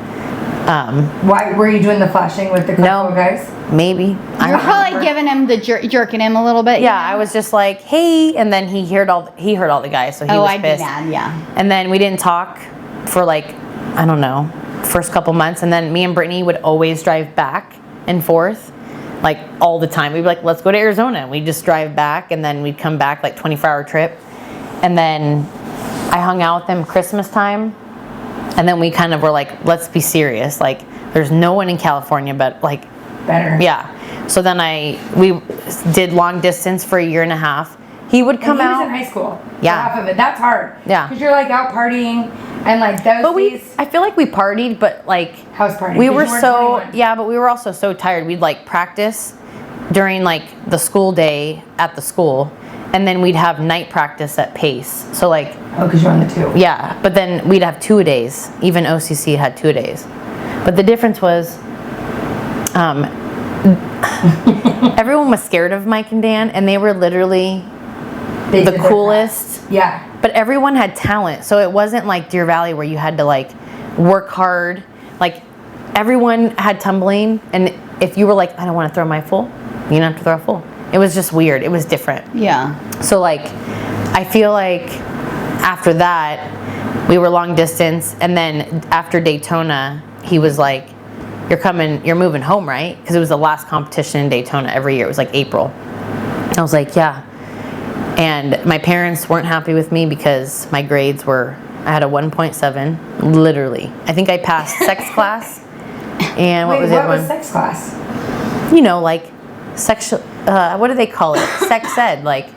Why were you doing the flashing with the couple of guys?
maybe. I
You're
don't know.
probably giving him the jerking him a little bit.
Yeah, I was just like, hey, and then he heard all the guys, so he
Oh,
was
I'd
pissed.
be mad. Yeah.
And then we didn't talk for like, I don't know, first couple months. And then me and Brittany would always drive back and forth, like all the time. We'd be like, let's go to Arizona. We'd just drive back, and then we'd come back like 24-hour trip. And then I hung out with them Christmas time. And then we kind of were like, let's be serious. Like, there's no one in California, but like,
Better.
yeah. So then we did long distance for 1.5 years. He would come
and he
out.
was in high school.
Yeah.
Half of it. That's hard.
Yeah.
Because you're like out partying and like those
But
days.
I feel like we partied, but like
House party.
we
'cause
were
you weren't
so
21.
yeah, but we were also so tired. We'd like practice during like the school day at the school, and then we'd have night practice at Pace. So like
Oh, because you're on the 2.
yeah, but then we'd have 2-a-days. Even OCC had 2-a-days. But the difference was, everyone was scared of Mike and Dan, and they were literally
They
the
did their
coolest.
crap. Yeah.
But everyone had talent, so it wasn't like Deer Valley where you had to like work hard. Like everyone had tumbling, and if you were like, I don't want to throw my full, you didn't have to throw a full. It was just weird. It was different.
Yeah.
So like, I feel like after that, we were long distance, and then after Daytona, he was like, you're moving home, right? Because it was the last competition in Daytona every year. It was like April. I was like, yeah. And my parents weren't happy with me because my grades were, I had a 1.7, literally. I think I passed sex class. And what
Wait,
was
what
it?
was sex class?
Like sexual, what do they call it? Sex ed, like,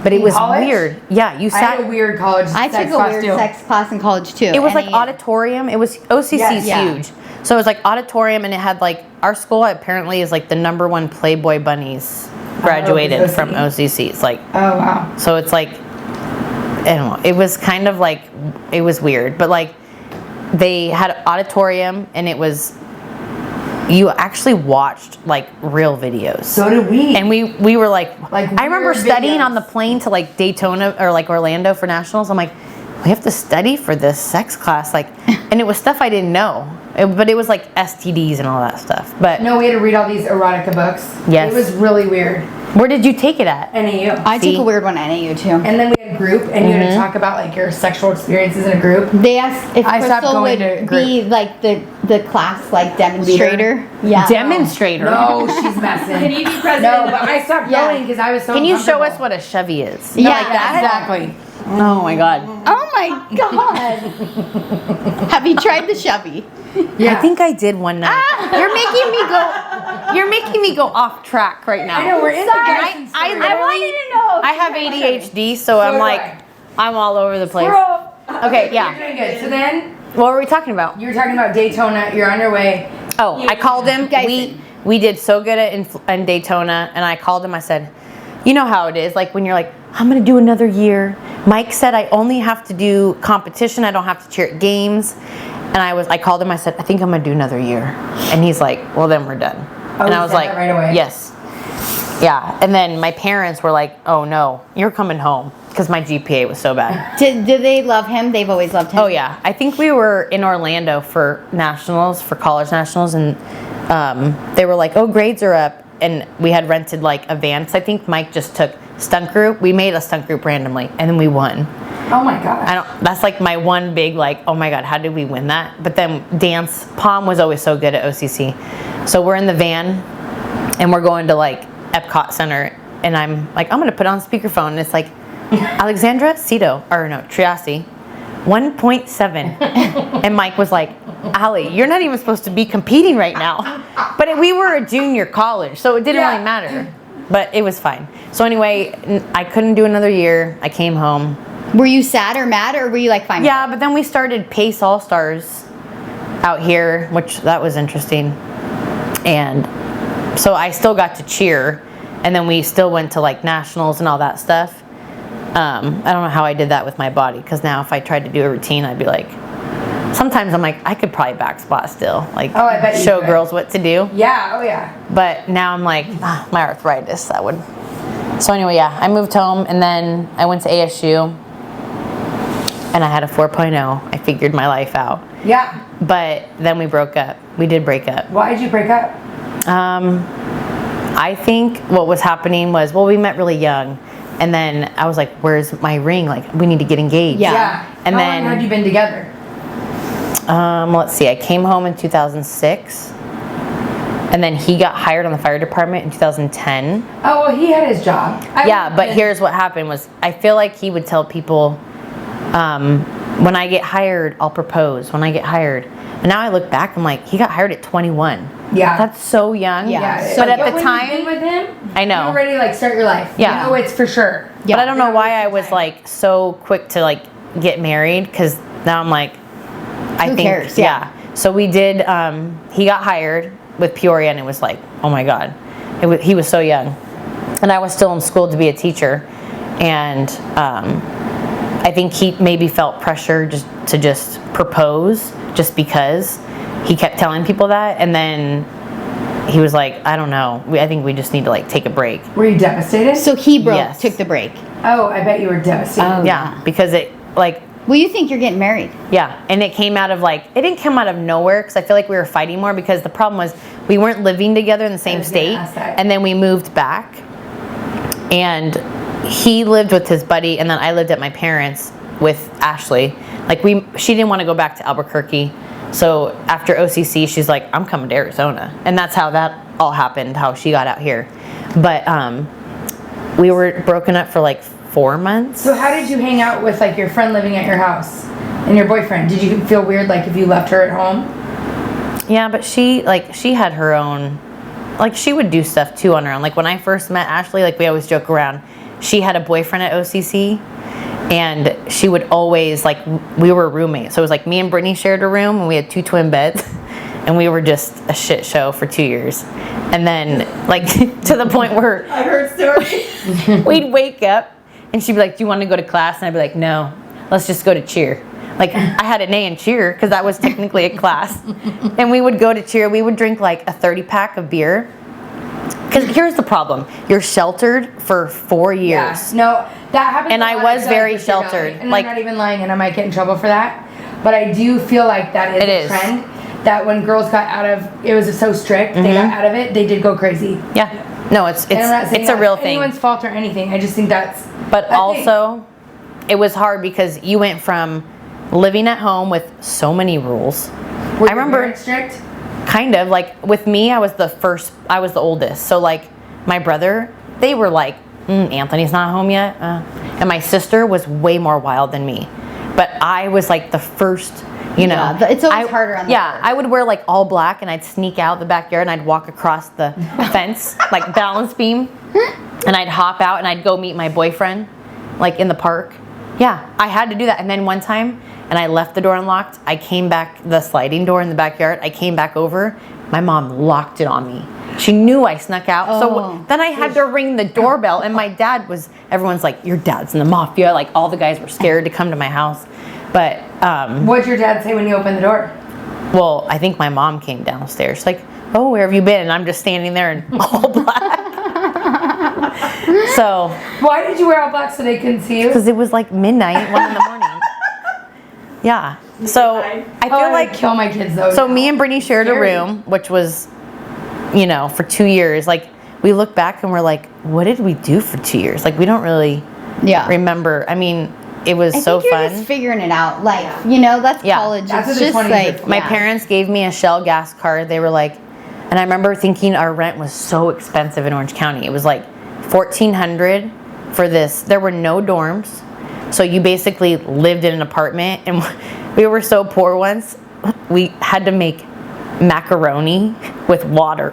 but it
In
was
college?
weird. Yeah, you
I had
sat,
a weird college
I
sex
took a
class
weird
too.
sex class in college too.
it was like
NAU.
auditorium. It was, OCC is
Yes.
Yeah.
huge. So it was like auditorium, and it had like, our school apparently is like the #1 Playboy bunnies graduated
it's
from
OCC.
OCC. It's like,
Oh, wow.
so it's like, I don't know, it was kind of like, it was weird, but like they had auditorium, and it was, you actually watched like real videos.
So did we.
And we were like I remember
weird
studying on
videos.
the plane to like Daytona or like Orlando for nationals. I'm like, we have to study for this sex class, like, and it was stuff I didn't know. But it was like STDs and all that stuff. But
No, we had to read all these erotica books.
Yes.
It was really weird.
where did you take it at?
NAU.
I
See?
took a weird one at NAU too.
And then we had group, and you had to talk about like your sexual experiences in a group.
They asked if
I stopped
Crystal
going
would
to group.
be like the class like demonstrator. Yeah.
Demonstrator.
No, she's messing.
Can you be president?
No, but I stopped
Yeah.
going because I was so
Can you show us
uncomfortable.
what a Chevy is?
Yeah,
like that?
Exactly.
Oh my god.
Oh my god. Have you tried the Chevy?
Yeah.
I think I did one night.
Ah!
You're making me go off track right now.
I know, we're in the Geisen
I
story.
literally,
wanted to know.
I have ADHD, so I'm
do
like,
I.
I'm all over the place.
Squirrel.
Okay,
You're
yeah.
doing good. So then,
What were we talking about?
you were talking about Daytona. You're on your way.
Oh, I called him.
Guys.
We did so good in Daytona, and I called him. I said, you know how it is, like when you're like, I'm gonna do another year. Mike said I only have to do competition. I don't have to cheer at games. And I called him. I said, I think I'm gonna do another year. And he's like, well, then we're done.
Oh,
and
he
I was
said
like,
that right away?
yes, yeah. And then my parents were like, oh no, you're coming home because my GPA was so bad.
Do they love him? They've always loved him.
Oh yeah, I think we were in Orlando for nationals, for college nationals, and they were like, "Oh, grades are up," and we had rented like a van. So I think Mike just took stunt group. We made a stunt group randomly, and then we won.
Oh my god.
That's like my one big like, oh my god, how did we win that? But then dance, Palm was always so good at OCC. So we're in the van, and we're going to like Epcot Center, and I'm like, I'm gonna put on speakerphone, and it's like, Alexandra Seto, or no, Triasi, 1.7. And Mike was like, Allie, you're not even supposed to be competing right now. But we were a junior college, so it didn't really matter. But it was fine. So anyway, I couldn't do another year. I came home.
Were you sad or mad, or were you like fine?
Yeah, but then we started Pace All-Stars out here, which that was interesting. And so I still got to cheer, and then we still went to like nationals and all that stuff. I don't know how I did that with my body, because now if I tried to do a routine, I'd be like, sometimes I'm like, I could probably back spot still, like
Oh, I bet you
show
could.
girls what to do.
Yeah. Oh yeah.
But now I'm like, my arthritis, that would. So anyway, yeah, I moved home, and then I went to ASU, and I had a 4.0. I figured my life out.
Yeah.
But then we broke up. We did break up.
Why did you break up?
I think what was happening was, well, we met really young, and then I was like, where's my ring? Like, we need to get engaged.
Yeah.
And
How
then
long had you been together?
let's see, I came home in 2006, and then he got hired on the fire department in 2010.
Oh well, he had his job.
Yeah, but here's what happened was, I feel like he would tell people, when I get hired, I'll propose. When I get hired. And now I look back, I'm like, he got hired at 21.
Yeah.
That's so young.
Yeah.
But at the
when
time,
you've been with him,
I know.
you're ready to like start your life.
Yeah.
You know it's for sure.
but I don't know
You're
why
not
I was
wasting time.
like so quick to like get married, because now I'm like, I
Who
think,
cares?
yeah. So we did, he got hired with Peoria, and it was like, oh my God. He was so young. And I was still in school to be a teacher. And I think he maybe felt pressure just propose, just because he kept telling people that. And then he was like, I don't know. I think we just need to like take a break.
Were you devastated?
So he
Yes.
took the break.
Oh, I bet you were devastated.
Oh.
Yeah, because it like,
Well, you think you're getting married?
yeah, and it came out of like, it didn't come out of nowhere, because I feel like we were fighting more, because the problem was we weren't living together in the same
was gonna
state,
ask that.
and then we moved back, and he lived with his buddy, and then I lived at my parents with Ashley. Like she didn't want to go back to Albuquerque, so after OCC, she's like, I'm coming to Arizona, and that's how that all happened, how she got out here. But we were broken up for like 4 months.
So how did you hang out with like your friend living at your house and your boyfriend? Did you feel weird like if you left her at home?
Yeah, but she had her own, like she would do stuff too on her own. Like when I first met Ashley, like we always joke around, she had a boyfriend at OCC, and she would always, like, we were roommates. So it was like me and Brittany shared a room, and we had 2 twin beds, and we were just a shit show for 2 years. And then like to the point where
I've heard stories.
we'd wake up and she'd be like, do you want to go to class? And I'd be like, no, let's just go to cheer. Like I had an A in cheer, because that was technically a class. And we would go to cheer. We would drink like a 30-pack of beer. Because here's the problem. You're sheltered for 4 years.
Yeah. No, that happened.
And
to a
I
lot
was
of
very
guys with your
sheltered.
belly. And
Like-
I'm not even lying, and I might get in trouble for that. But I do feel like that is
It
a
is.
trend. That when girls got out of, it was so strict, they got out of it, they did go crazy.
Yeah. No, it's
And I'm not saying
it's a
that's
real thing.
anyone's fault or anything. I just think that's.
But
a thing.
also, it was hard because you went from living at home with so many rules.
Were
I
your
remember
parents strict.
kind of like with me, I was the oldest. So like my brother, they were like, Anthony's not home yet. And my sister was way more wild than me. But I was like the first, you know.
Yeah, it's always harder on the
Yeah,
first.
I would wear like all black, and I'd sneak out the backyard, and I'd walk across the fence, like balance beam. And I'd hop out, and I'd go meet my boyfriend, like in the park. Yeah, I had to do that. And then one time, and I left the door unlocked. I came back, the sliding door in the backyard. I came back over. My mom locked it on me. She knew I snuck out. So then I had to ring the doorbell. And my dad everyone's like, your dad's in the mafia. Like, all the guys were scared to come to my house. But,
what'd your dad say when you opened the door?
well, I think my mom came downstairs. She's like, oh, where have you been? And I'm just standing there in all black. So.
Why did you wear all black so they couldn't see you?
Because it was like midnight, 1 a.m. Yeah. So I feel like
kill my kids though.
So me and Brittany shared a room, which was, for 2 years. Like, we look back and we're like, what did we do for 2 years? Like, we don't really remember. I mean, it was so
I think
fun.
You're just figuring it out. Like, that's college.
That's
it's
what
just like
my parents gave me a Shell gas card. They were like, and I remember thinking our rent was so expensive in Orange County. It was like $1,400 for this. There were no dorms. So you basically lived in an apartment, and we were so poor once, we had to make macaroni with water.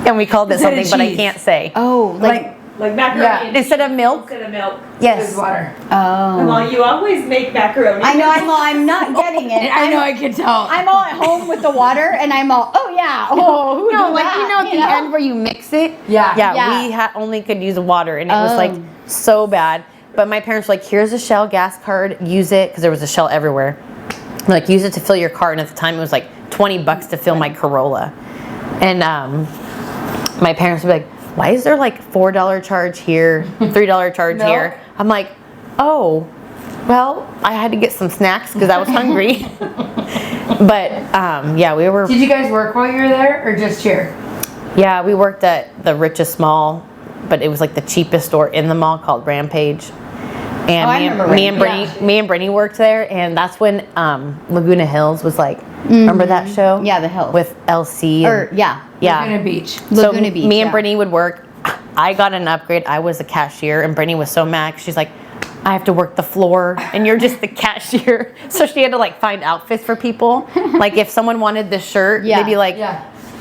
And we called it something, but I can't say.
Oh,
like macaroni and
Instead of milk?
Instead of milk.
Yes.
With water.
Oh.
Well, you always make macaroni.
I know, I'm not getting it.
I know, I can tell.
I'm all at home with the water, and I'm all, oh yeah, who would do that?
At the end where you mix it?
Yeah.
We only could use water, and it was like so bad. But my parents were like, here's a Shell gas card, use it, because there was a Shell everywhere. Like, use it to fill your car, and at the time it was like $20 to fill my Corolla. And my parents would be like, why is there like $4 charge here, $3 charge here? I'm like, oh, well, I had to get some snacks because I was hungry. But we were.
Did you guys work while you were there, or just cheer?
Yeah, we worked at the richest mall, but it was like the cheapest store in the mall called Rampage. And me and Brittany worked there, and that's when Laguna Hills was like, remember that show?
Yeah, The Hills.
With LC.
Laguna Beach.
Laguna Beach,
me and Brittany would work. I got an upgrade. I was a cashier, and Brittany was so mad. She's like, I have to work the floor, and you're just the cashier. So she had to like find outfits for people. Like, if someone wanted this shirt, they'd be like,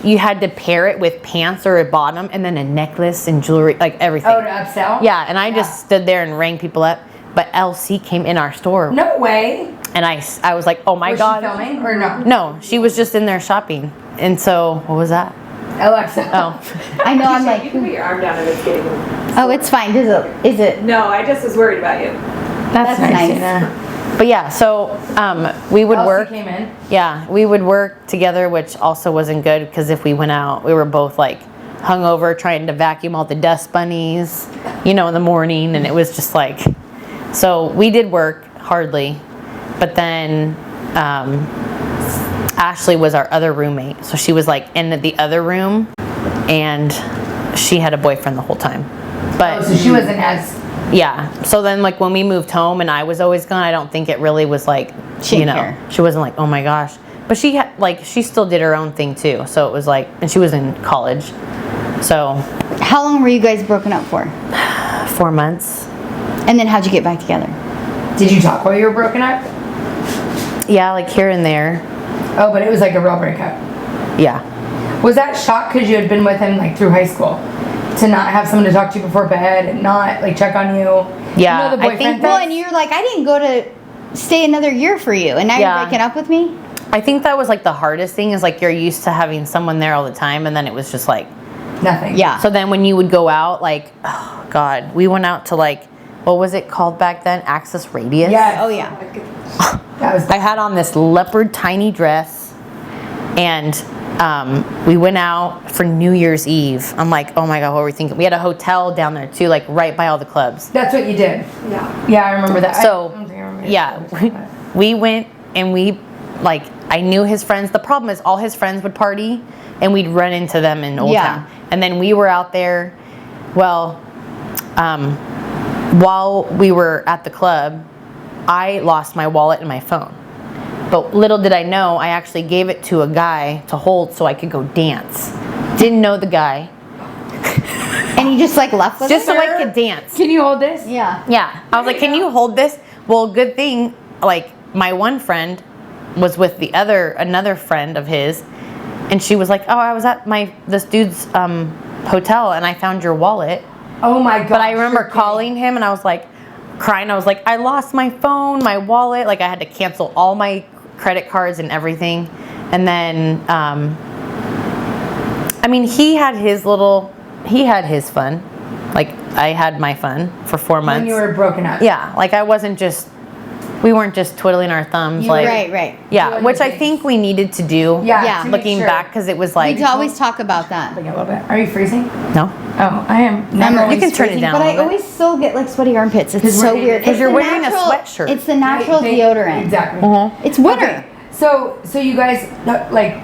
you had to pair it with pants or a bottom, and then a necklace and jewelry, like everything.
Oh, to upsell?
Yeah, and I just stood there and rang people up. But LC came in our store.
No way.
And I was like, oh my God.
Was she filming or no?
No, she was just in there shopping. And so, what was that?
Alexa.
Oh.
I know, I'm like.
You can put your arm down if it's getting.
Oh, it's fine. Is it?
No, I just was worried about you.
That's nice.
But yeah, so we would
Elsie
work.
Came in.
Yeah, we would work together, which also wasn't good because if we went out, we were both like hungover trying to vacuum all the dust bunnies, in the morning, and it was just like. So we did work hardly, but then Ashley was our other roommate. So she was like in the other room, and she had a boyfriend the whole time. But
so she wasn't as.
Yeah. So then like when we moved home and I was always gone, I don't think it really was like,
she didn't care.
She wasn't like, oh my gosh. But she still did her own thing too. So it was like, and she was in college. So.
How long were you guys broken up for?
4 months.
And then how'd you get back together?
Did you talk while you were broken up?
Yeah, like here and there.
Oh, but it was like a real breakup.
Yeah.
Was that shock because you had been with him like through high school? To not have someone to talk to you before bed and not like check on you?
Yeah,
the boyfriend
Well, and you're like, I didn't go to stay another year for you, and now you're breaking up with me?
I think that was like the hardest thing is like you're used to having someone there all the time, and then it was just like.
Nothing.
Yeah.
So then when you would go out, like, oh God, we went out to like, what was it called back then? Access Radius?
Yeah.
Oh, yeah.
I had on this leopard tiny dress, and we went out for New Year's Eve. I'm like, oh my God, what were we thinking? We had a hotel down there too, like right by all the clubs.
That's what you did.
Yeah.
Yeah, I remember that.
So,
I remember
we went and we, like, I knew his friends. The problem is all his friends would party, and we'd run into them in Old Town. And then we were out there, well, while we were at the club, I lost my wallet and my phone. But little did I know, I actually gave it to a guy to hold so I could go dance. Didn't know the guy.
And he just like left with
Just
it?
so I could dance.
Can you hold this?
Yeah.
Yeah. I was like, can you hold this? Well, good thing, like, my one friend was with another friend of his, and she was like, oh, I was at this dude's hotel, and I found your wallet.
Oh my God.
But I remember calling him, and I was like, crying. I was like, I lost my phone, my wallet. Like I had to cancel all my credit cards and everything. And then, I mean, he had his fun. Like I had my fun for 4 months.
When you were broken up.
Yeah, like we weren't just twiddling our thumbs.
Right, right.
Yeah,
Doing
which
the
I think we needed to do.
Yeah.
to make
Looking
sure.
back, because it was like
We always talk about that.
Like a little bit. Are you freezing?
no.
Oh, I am. Never
You
always
can turn it
freezing.
down.
But
a
I
little bit.
always still get like sweaty armpits. It's
Because
so
we're-
weird.
because
It's
you're
the
wearing a
natural-
sweatshirt.
It's the natural deodorant.
Exactly.
It's winter.
Okay, so you guys like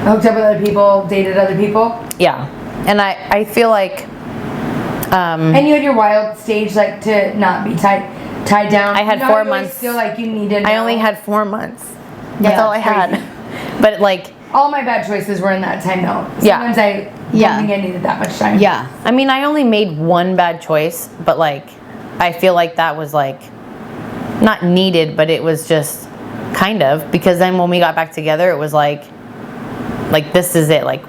hooked up with other people, dated other people,
Yeah, and I feel like
and you had your wild stage like to not be tied down.
I had
You know,
4
I always
months.
Feel like you needed.
I only had 4 months. That's
Yeah,
all I had. But like,
all my bad choices were in that time though.
Yeah.
Sometimes I
Yeah.
don't think I needed that much time.
Yeah.
I mean, I only made one bad choice, but like, I feel like that was like not needed, but it was just kind of, because then when we got back together, it was like this is it. Like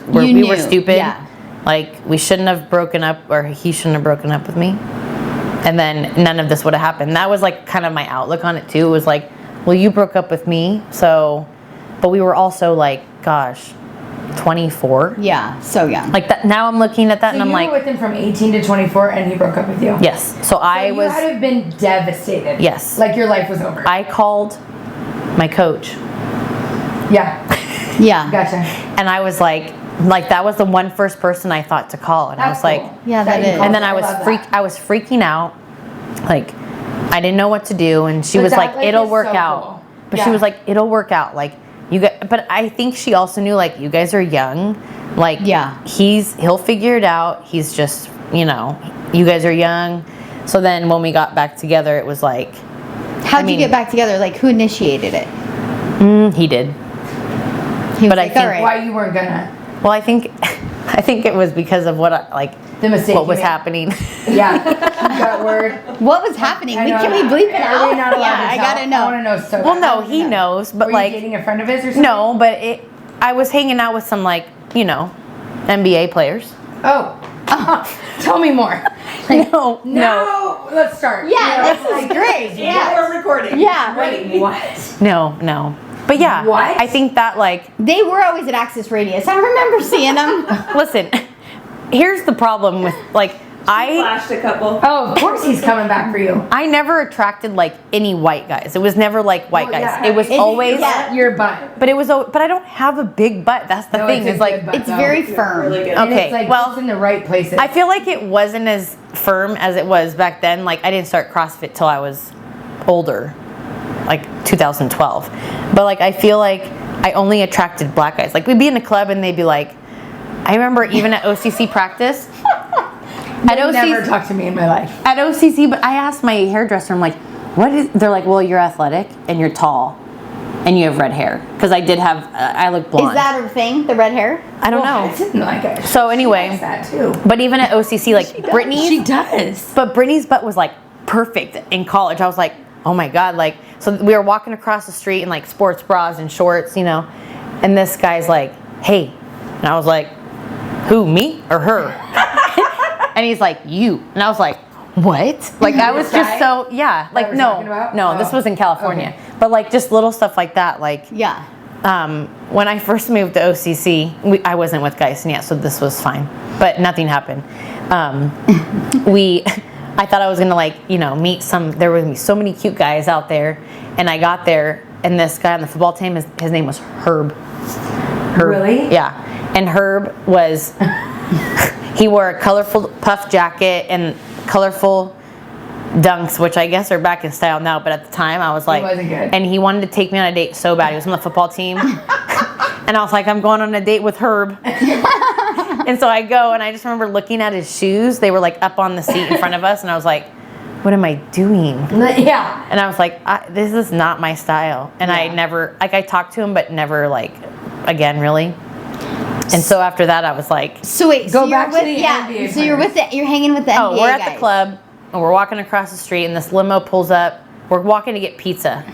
we
knew,
were stupid.
yeah.
Like we shouldn't have broken up, or he shouldn't have broken up with me. And then none of this would have happened. That was like kind of my outlook on it too. It was like, well, you broke up with me, so, but we were also like, gosh, 24.
Yeah. So young.
Like that. Now I'm looking at that
So
and I'm
you
like,
were with him from 18 to 24, and he broke up with you.
yes. So I
You
was.
had to have been devastated.
Yes.
Like your life was over.
I called my coach,
Yeah.
Yeah.
Gotcha.
and I was like that was the first person I thought to call, and I was
That's
like,
cool.
Yeah, that
you
is.
called
and then
her.
I was
love that.
I was freaking out, like I didn't know what to do, and she
But
was
that,
like,
like,
it'll
is
work
so
out.
cool.
But
Yeah.
she was like, it'll work out. Like you guys, but I think she also knew like you guys are young, like
Yeah.
he'll figure it out. He's just, you guys are young. So then when we got back together, it was like,
How'd
mean-
you get back together? Like, who initiated it?
he did.
He was
But I
like,
think-
all right.
Why you weren't gonna.
Well, I think it was because of what
The mistake
what
you
was
made.
happening.
Yeah. That word.
What was happening?
I know.
Can we bleep it
Are
out?
we not allowed
Yeah,
to
I
tell?
gotta know.
I want to know so
Well,
bad.
no, he knows, but
Were
like,
you dating a friend of his or something?
no, but I was hanging out with some like, NBA players.
Oh. Tell me more.
No.
No. Let's start.
Yeah,
You know,
this is great.
Yeah, we're recording.
Yeah.
Ready.
What?
No. But yeah,
What?
I think that like,
They were always at Access Radius. I remember seeing them.
listen, here's the problem with like, I
Flashed a couple.
Oh, of course he's coming back for you.
never attracted like any white guys. It was never like white
Well,
guys.
yeah,
It was
it's-
always,
yeah.
Your butt.
but I don't have a big butt. That's the
No,
thing.
it's a
It's like,
good butt.
It's
No,
very
it's
firm.
Really good.
And
Okay,
it's like
well,
just in the right places.
I feel like it wasn't as firm as it was back then. Like I didn't start CrossFit till I was older, like 2012. But like I feel like I only attracted black guys. Like we'd be in a club and they'd be like, I remember even at OCC practice. At
They never
OCC,
talked to me in my life.
at OCC, but I asked my hairdresser, I'm like, what is? They're like, well, you're athletic and you're tall, and you have red hair. Because I did have, I look blonde.
Is that a thing? The red hair?
I don't
I
know.
didn't like it.
So anyway,
She likes that too.
but even at OCC, like Brittany's.
She does.
But Brittany's butt was like perfect in college. I was like, oh my God. Like, so we were walking across the street in like sports bras and shorts, and this guy's like, hey. And I was like, who, me or her? And he's like, you. And I was like, what? Like, I was just so, yeah. Like,
we're talking about?
no, this
Oh,
was in California.
okay.
But like just little stuff like that. Like,
Yeah.
when I first moved to OCC, I wasn't with Geisen yet, so this was fine. But nothing happened. I thought I was gonna meet there were gonna be so many cute guys out there, and I got there, and this guy on the football team, his name was Herb.
Really?
Yeah. And Herb was, he wore a colorful puff jacket and colorful dunks, which I guess are back in style now, but at the time I was like,
wasn't good.
and he wanted to take me on a date so bad. He was on the football team. And I was like, I'm going on a date with Herb. And so I go, and I just remember looking at his shoes. They were like up on the seat in front of us, and I was like, what am I doing?
Yeah.
And I was like, this is not my style. And I never, I talked to him, but never again, really. And so after that, I was like,
So wait,
Go
so
back
you're
to
with,
the
yeah.
NBA
So you're
players.
you're hanging with the NBA
we're at
guys.
the club, and we're walking across the street, and this limo pulls up. We're walking to get pizza.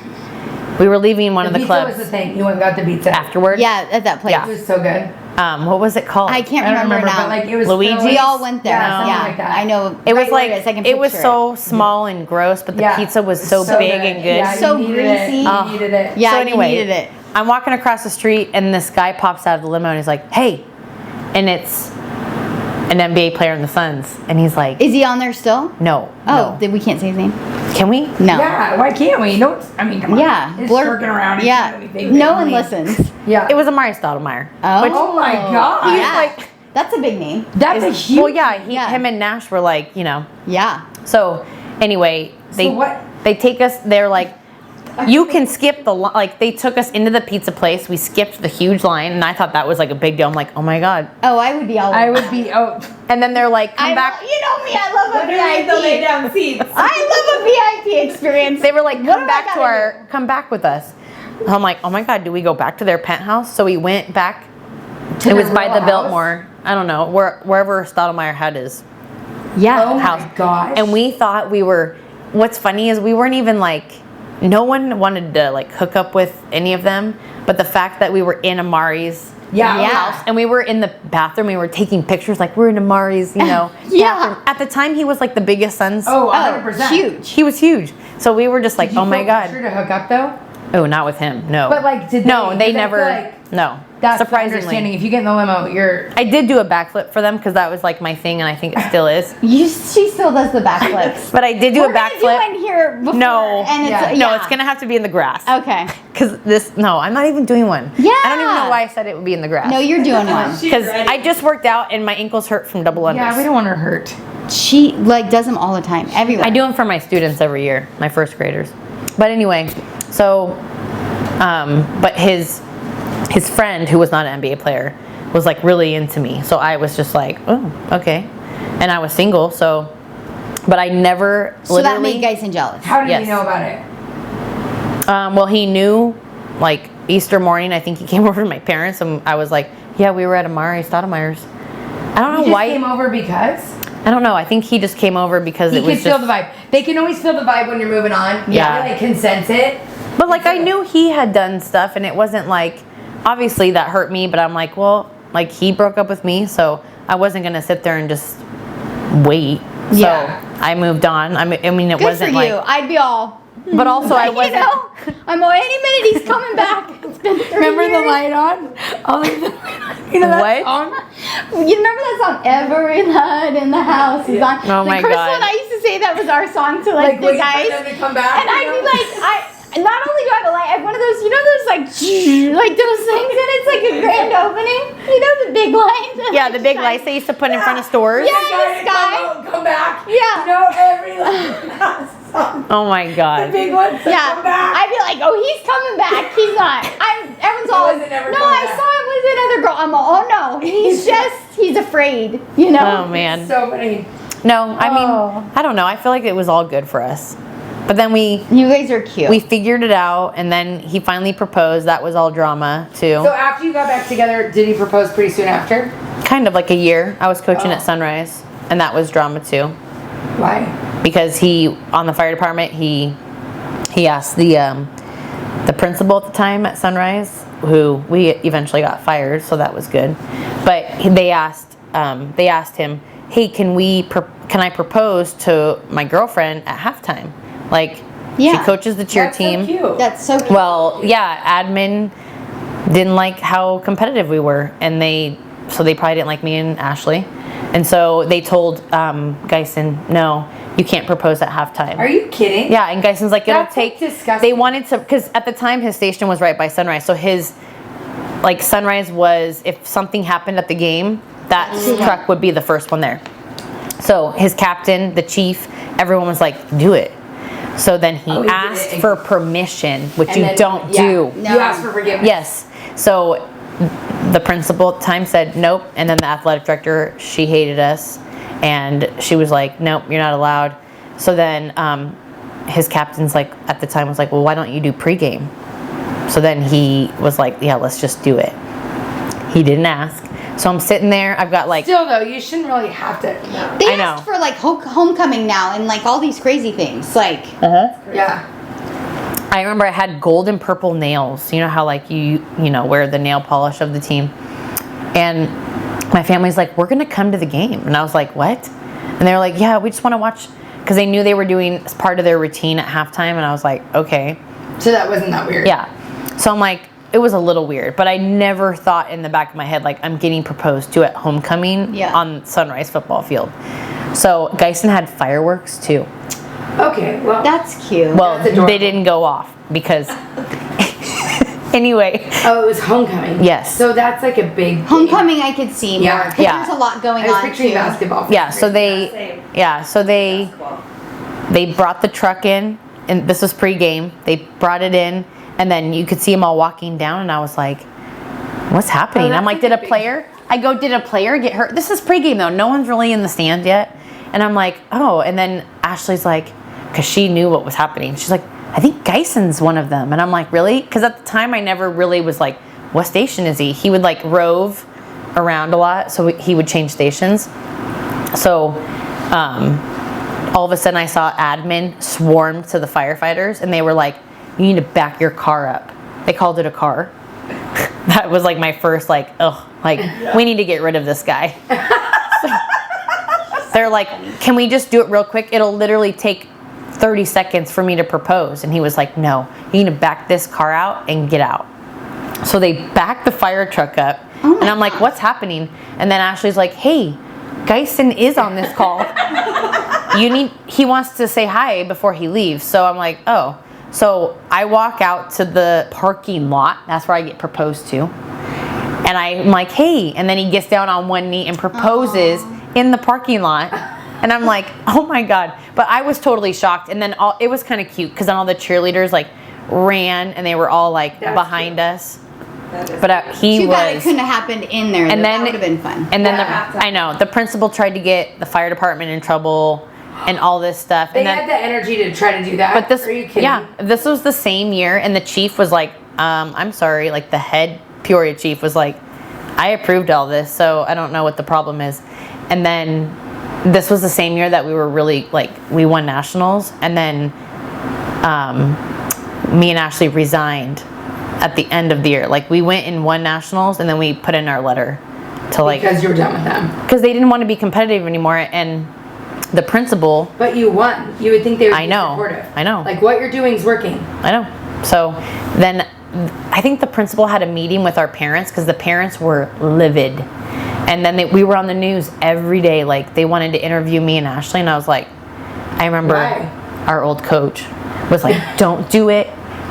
We were leaving one of the
pizza
clubs
was the thing. You went and got the pizza.
afterward.
Yeah, at that place.
Yeah.
It was so good.
what was it called?
I can't
I don't
remember now.
but like it was
Luigi?
We all went there.
Yeah, something like that.
I know.
It was
right where
like
is. I can
it was
picture
so small and gross, but the
Yeah.
pizza was so,
So
big
good.
and good.
Yeah,
So
you needed it.
greasy.
You needed it.
Yeah,
So
you
anyway,
needed it.
I'm walking across the street and this guy pops out of the limo and he's like, "Hey," and it's an NBA player in the Suns, and he's like,
Is he on there still?
"No,
Oh,
no.
then we can't say his name.
Can we?"
No.
Yeah, why can't we? No, I mean, come on.
Yeah.
It's
Blur-
Jerkin Around. It's
Yeah.
not anything
No
that
one
we-
listens.
Yeah.
It was Amari Stoudemire.
Oh.
Oh my God.
Yeah.
like-
That's a big name.
That's a huge.
Well, yeah,
Yeah.
him and Nash were like,
Yeah.
So anyway, they
what-
they take us. They're like, you can skip the like. They took us into the pizza place. We skipped the huge line, and I thought that was like a big deal. I'm like, oh my god.
Oh, I would be all.
I would be. Oh,
And then they're like, come back.
You know me. I love a
Literally the lay
VIP.
down seats.
I love a VIP experience.
They were like,
What
come
do I
back to
gotta
come back with us. I'm like, oh my god, do we go back to their penthouse? So we went back.
to
It was
their
by
real
the
house?
Biltmore. I don't know wherever Stoudemire had his
Yeah.
Oh
house.
my gosh.
And we thought we were. What's funny is we weren't even like. No one wanted to like hook up with any of them, but the fact that we were in Amari's
Yeah.
house and we were in the bathroom, we were taking pictures like we're in Amari's,
Yeah.
bathroom. At the time, he was like the biggest Suns.
Oh,
Oh,
100%.
huge.
He was huge. So we were just like,
Did you
oh my
feel
god.
pressure to hook up though?
Oh, not with him. No.
But like, did
no,
they?
they
'cause I
never.
feel like
No.
That's
surprisingly.
understanding. If you get in the limo, you're.
I did do a backflip for them because that was like my thing, and I think it still is.
She still does the backflips.
But I did do
We're
a
gonna do
backflip.
one here before.
No.
And it's,
Yeah.
No, it's gonna have to be in the grass.
Okay.
Because no, I'm not even doing one.
Yeah.
I don't even know why I said it would be in the grass.
No, you're doing one.
She's
Because
ready.
I just worked out and my ankles hurt from double unders.
Yeah, we don't want her hurt.
She like does them all the time, everywhere.
I do them for my students every year, my first graders. But anyway, so, but his friend, who was not an NBA player, was like really into me. So I was just like, oh, okay. And I was single, so, but I never
So that made Geisen jealous.
How did
Yes.
you know about it?
Well, he knew, like, Easter morning, I think he came over to my parents, and I was like, yeah, we were at Amari Stoudemire's. I don't
He
know
just
why.
came over because
I don't know. I think he just came over because
he
it was
can feel
just.
the vibe. They can always feel the vibe when you're moving on.
Yeah.
They can sense it.
But like I knew he had done stuff, and it wasn't like, obviously that hurt me. But I'm like, well, like he broke up with me, so I wasn't gonna sit there and just wait. So
Yeah.
I moved on. I mean, it
Good
wasn't
for
like.
you. I'd be all.
But also, I
You
wasn't.
know, I'm all, any minute he's coming back. It's been 3
Remember the
years.
light on? I'll leave the light on. You know that
What?
song?
You remember that song? Every light in the house is on.
Oh my
Crystal
God.
and I used to say that was our song to like the
waiting for
guys.
them to come back.
And I'd be like, not only do I have a light, I have one of those, you know those like those things, and it's like a grand opening. You know the big lights. that,
Yeah,
like,
the big
shine.
lights they used to put in front of stores.
Yeah.
Guys,
the sky.
come back.
Yeah.
You know, every light song.
Oh my
The
god.
big ones that
Yeah,
come back.
I'd be like, oh, he's coming back. He's not. Everyone's all.
wasn't ever
No,
coming
I
back."
saw him with another girl. I'm all, oh no, he's afraid. You know.
Oh man.
So funny.
No, I mean,
Oh.
I don't know. I feel like it was all good for us. But then we
You guys are cute.
figured it out, and then he finally proposed. That was all drama too.
So after you got back together, did he propose pretty soon after?
Kind of like a year. I was coaching
Oh.
at Sunrise, and that was drama too.
Why?
Because he, on the fire department, he asked the principal at the time at Sunrise, who we eventually got fired, so that was good. But they asked him, hey, can I propose to my girlfriend at halftime? Like,
Yeah.
she coaches the cheer
That's
team.
So cute.
That's so cute.
Well, yeah, admin didn't like how competitive we were, and so they probably didn't like me and Ashley, and so they told Geisen, no, you can't propose at halftime.
Are you kidding?
Yeah, and Geisen's like, it'll
That's,
take.
like, disgusting.
They wanted to, because at the time his station was right by Sunrise, so his, like, Sunrise was, if something happened at the game, that truck would be the first one there. So his captain, the chief, everyone was like, do it. So then he
Oh, he did
asked
it.
for permission, which
And
you
then-
don't
yeah.
do.
No.
You asked for forgiveness.
Yes. So the principal at the time said nope, and then the athletic director, she hated us, and she was like, nope, you're not allowed. So then his captain's like, at the time was like, well, why don't you do pregame? So then he was like, yeah, let's just do it. He didn't ask. So I'm sitting there, I've got like,
Still though, you shouldn't really have to. No.
they
I know.
asked for like homecoming now and like all these crazy things. Like,
Yeah.
I remember I had gold and purple nails. You know how like you know, wear the nail polish of the team. And my family's like, we're going to come to the game. And I was like, what? And they were like, yeah, we just want to watch, because they knew they were doing as part of their routine at halftime. And I was like, okay.
So that wasn't that weird.
Yeah. So I'm like, it was a little weird, but I never thought in the back of my head, like, I'm getting proposed to at homecoming on Sunrise football field. So Geisen had fireworks too.
Okay, well.
That's cute.
Well, they didn't go off because anyway.
Oh, it was homecoming.
Yes.
So that's like a big
Homecoming, I could see more.
Yeah.
'Cause there's a lot going
I was
on
picturing
too.
basketball.
Yeah, so
Same.
they brought the truck in, and this was pre-game. They brought it in, and then you could see them all walking down, and I was like, what's happening? I'm like, did a player get hurt? This is pre-game though. No one's really in the stand yet. And I'm like, oh, and then Ashley's like, because she knew what was happening. She's like, I think Geisen's one of them. And I'm like, really? Because at the time I never really was like, what station is he? He would like rove around a lot, so he would change stations. So all of a sudden I saw admin swarm to the firefighters, and they were like, you need to back your car up. They called it a car. That was like my first like, ugh, like we need to get rid of this guy. So they're like, can we just do it real quick? It'll literally take 30 seconds for me to propose. And he was like, no, you need to back this car out and get out. So they backed the fire truck up, and I'm like, what's happening? And then Ashley's like, hey, Geisen is on this call. He wants to say hi before he leaves. So I'm like, oh. So I walk out to the parking lot. That's where I get proposed to. And I'm like, hey. And then he gets down on one knee and proposes in the parking lot. And I'm like, oh my God. But I was totally shocked. And then it was kind of cute because then all the cheerleaders like ran and they were all like behind us. But he
Too
was.
bad it couldn't have happened in there.
And
That
then
would have been fun.
And then I know the principal tried to get the fire department in trouble and all this stuff.
They
and then,
had the energy to try to do that.
But this,
Are you kidding?
yeah, this was the same year, and the chief was like, I'm sorry, like the head Peoria chief was like, I approved all this, so I don't know what the problem is. And then this was the same year that we were really like, we won nationals, and then me and Ashley resigned at the end of the year. Like we went and won nationals, and then we put in our letter to like,
because you were done with them.
because they didn't want to be competitive anymore, and the principal.
But you won. You would think they would be
know.
supportive.
I know.
Like what you're doing is working.
I know. So then I think the principal had a meeting with our parents because the parents were livid. And then we were on the news every day. Like they wanted to interview me and Ashley. And I was like, I remember our old coach was like, don't do it.